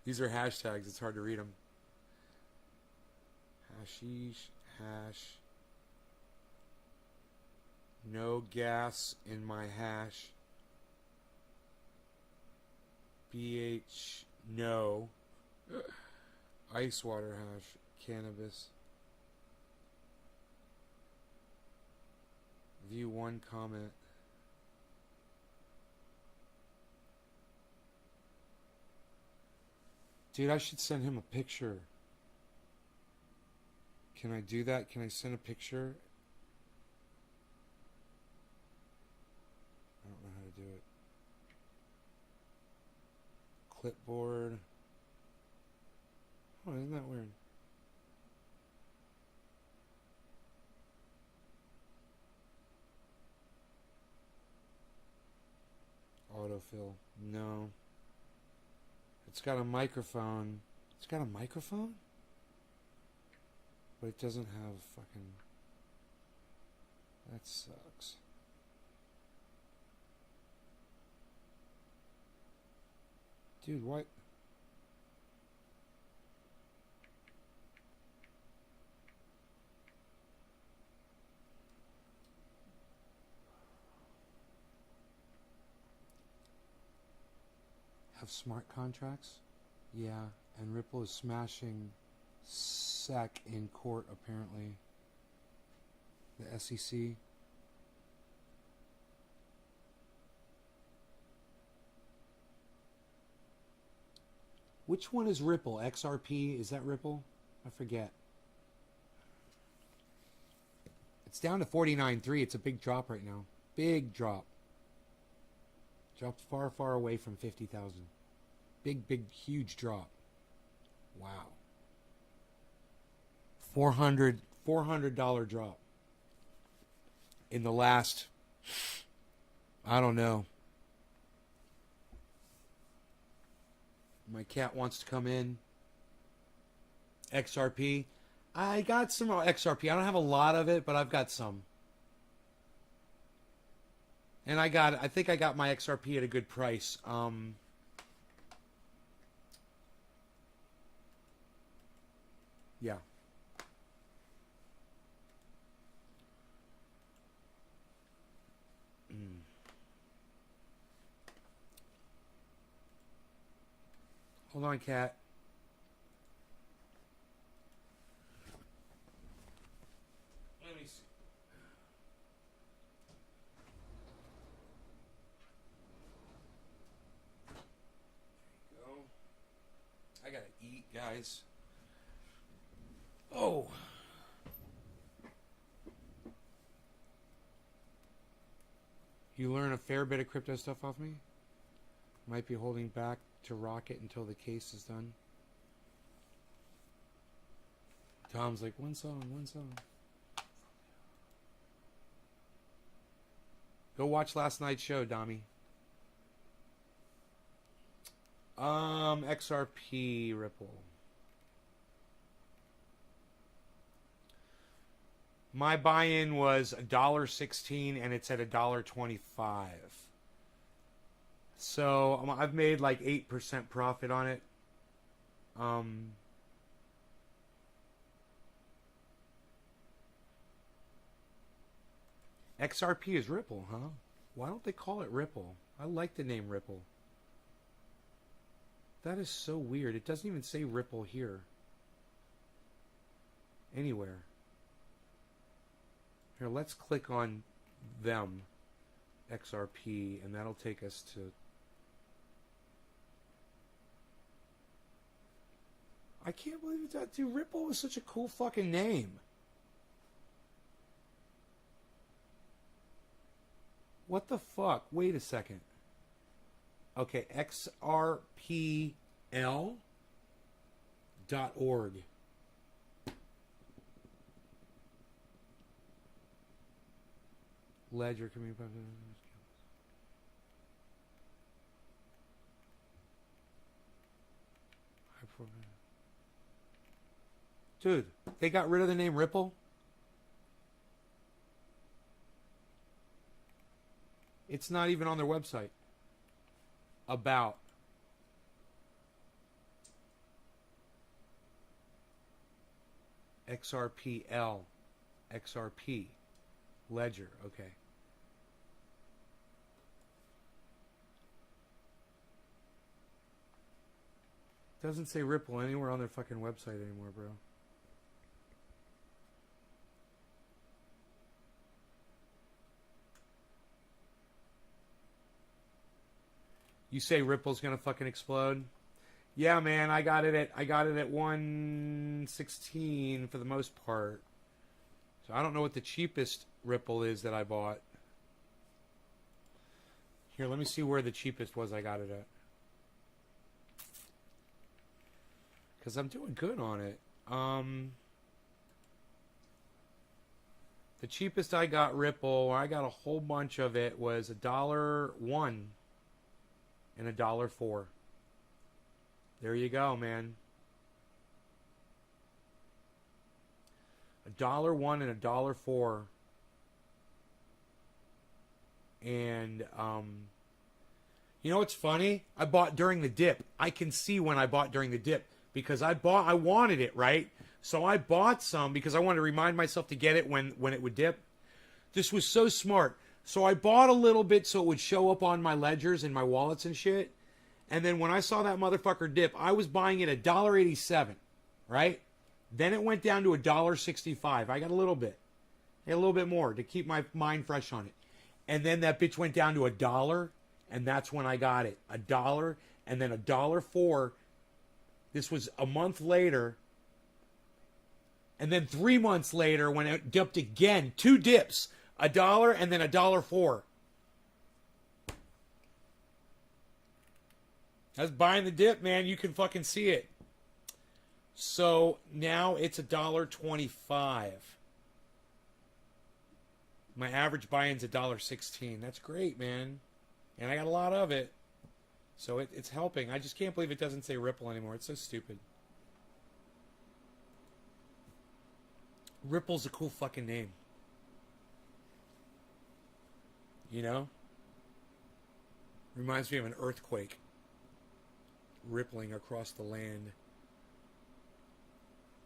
These are hashtags, it's hard to read them. Hashish, hash. No gas in my hash. BH, no. Ice water hash. Cannabis. View one comment. Dude, I should send him a picture. Can I do that? Can I send a picture? I don't know how to do it. Clipboard. Oh, isn't that weird? Autofill. No. It's got a microphone. It's got a microphone? But it doesn't have fucking... That sucks. Dude, what? Have smart contracts? Yeah, and Ripple is smashing SEC in court, apparently. The SEC. Which one is Ripple? XRP? Is that Ripple? I forget. It's down to 49.3. It's a big drop right now. Big drop. Dropped far, far away from 50,000. Big, huge drop. Wow. $400 drop. In the last, I don't know. My cat wants to come in. XRP. I got some XRP. I don't have a lot of it, but I've got some. And I think I got my XRP at a good price. Yeah. Hold on, cat. Let me see. There you go. I gotta eat, guys. Oh. You learn a fair bit of crypto stuff off me? Might be holding back to rocket until the case is done. Tom's like, one song. Go watch last night's show, Dami. XRP Ripple. My buy-in was $1.16 and it's at $1.25. So I've made like 8% profit on it. XRP is Ripple, huh? Why don't they call it Ripple? I like the name Ripple. That is so weird. It doesn't even say Ripple here. Anywhere. Here, let's click on them, XRP, and that'll take us to... I can't believe that, dude. Ripple is such a cool fucking name. What the fuck? Wait a second. Okay, xrpl.org. Ledger community. Dude, they got rid of the name Ripple? It's not even on their website. About. XRPL. XRP. Ledger. Okay. Doesn't say Ripple anywhere on their fucking website anymore, bro. You say Ripple's gonna fucking explode? Yeah, man, I got it at 116 for the most part. So I don't know what the cheapest Ripple is that I bought. Here, let me see where the cheapest was I got it at. Because I'm doing good on it. The cheapest I got Ripple, I got a whole bunch of it, was $1 and $1.04. There you go, man. $1 and $1.04. And you know what's funny? I bought during the dip. I can see when I bought during the dip because I wanted it, right? So I bought some because I wanted to remind myself to get it when it would dip. This was so smart. So I bought a little bit so it would show up on my ledgers and my wallets and shit. And then when I saw that motherfucker dip, I was buying it at $1.87, right? Then it went down to $1.65. I got a little bit. A little bit more to keep my mind fresh on it. And then that bitch went down to $1, and that's when I got it. $1, and then $1.04. This was a month later. And then 3 months later, when it dipped again, 2 dips. $1 and then $1.04. I was buying the dip, man. You can fucking see it. So now it's $1.25. My average buy-in's $1.16. That's great, man. And I got a lot of it. So it's helping. I just can't believe it doesn't say Ripple anymore. It's so stupid. Ripple's a cool fucking name. You know? Reminds me of an earthquake rippling across the land,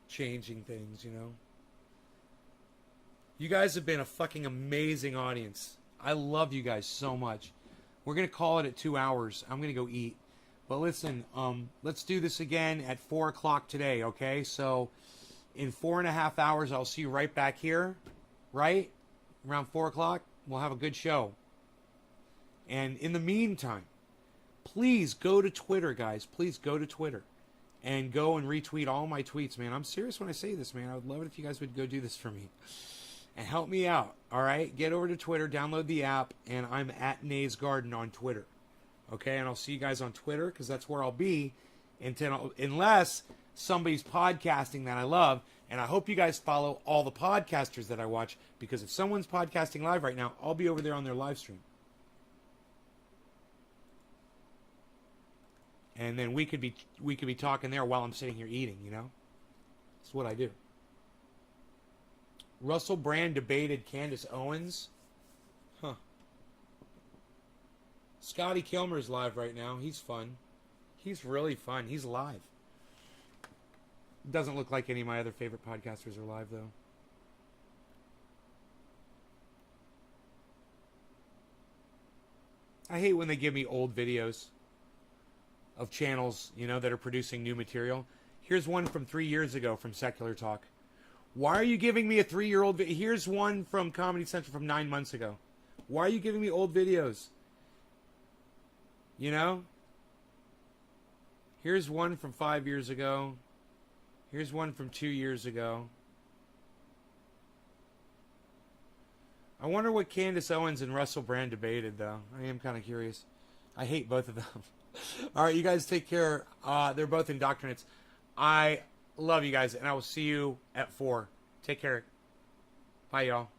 changing things, you know? You guys have been a fucking amazing audience. I love you guys so much. We're going to call it at 2 hours. I'm going to go eat. But listen, let's do this again at 4 o'clock today, okay? So in 4.5 hours, I'll see you right back here, right? Around 4 o'clock, we'll have a good show. And in the meantime, please go to Twitter, guys. Please go to Twitter and go and retweet all my tweets, man. I'm serious when I say this, man. I would love it if you guys would go do this for me and help me out, all right? Get over to Twitter, download the app, and I'm at Nays Garden on Twitter, okay? And I'll see you guys on Twitter because that's where I'll be unless somebody's podcasting that I love And I hope you guys follow all the podcasters that I watch, because if someone's podcasting live right now, I'll be over there on their live stream. And then we could be talking there while I'm sitting here eating, you know? That's what I do. Russell Brand debated Candace Owens. Huh. Scotty Kilmer's live right now. He's fun. He's really fun. He's live. Doesn't look like any of my other favorite podcasters are live, though. I hate when they give me old videos of channels, you know, that are producing new material. Here's one from 3 years ago from Secular Talk. Why are you giving me a 3-year-old video? Here's one from Comedy Central from 9 months ago. Why are you giving me old videos? You know? Here's one from 5 years ago. Here's one from 2 years ago. I wonder what Candace Owens and Russell Brand debated, though. I am kind of curious. I hate both of them. All right, you guys take care. They're both indoctrinates. I love you guys, and I will see you at 4. Take care. Bye, y'all.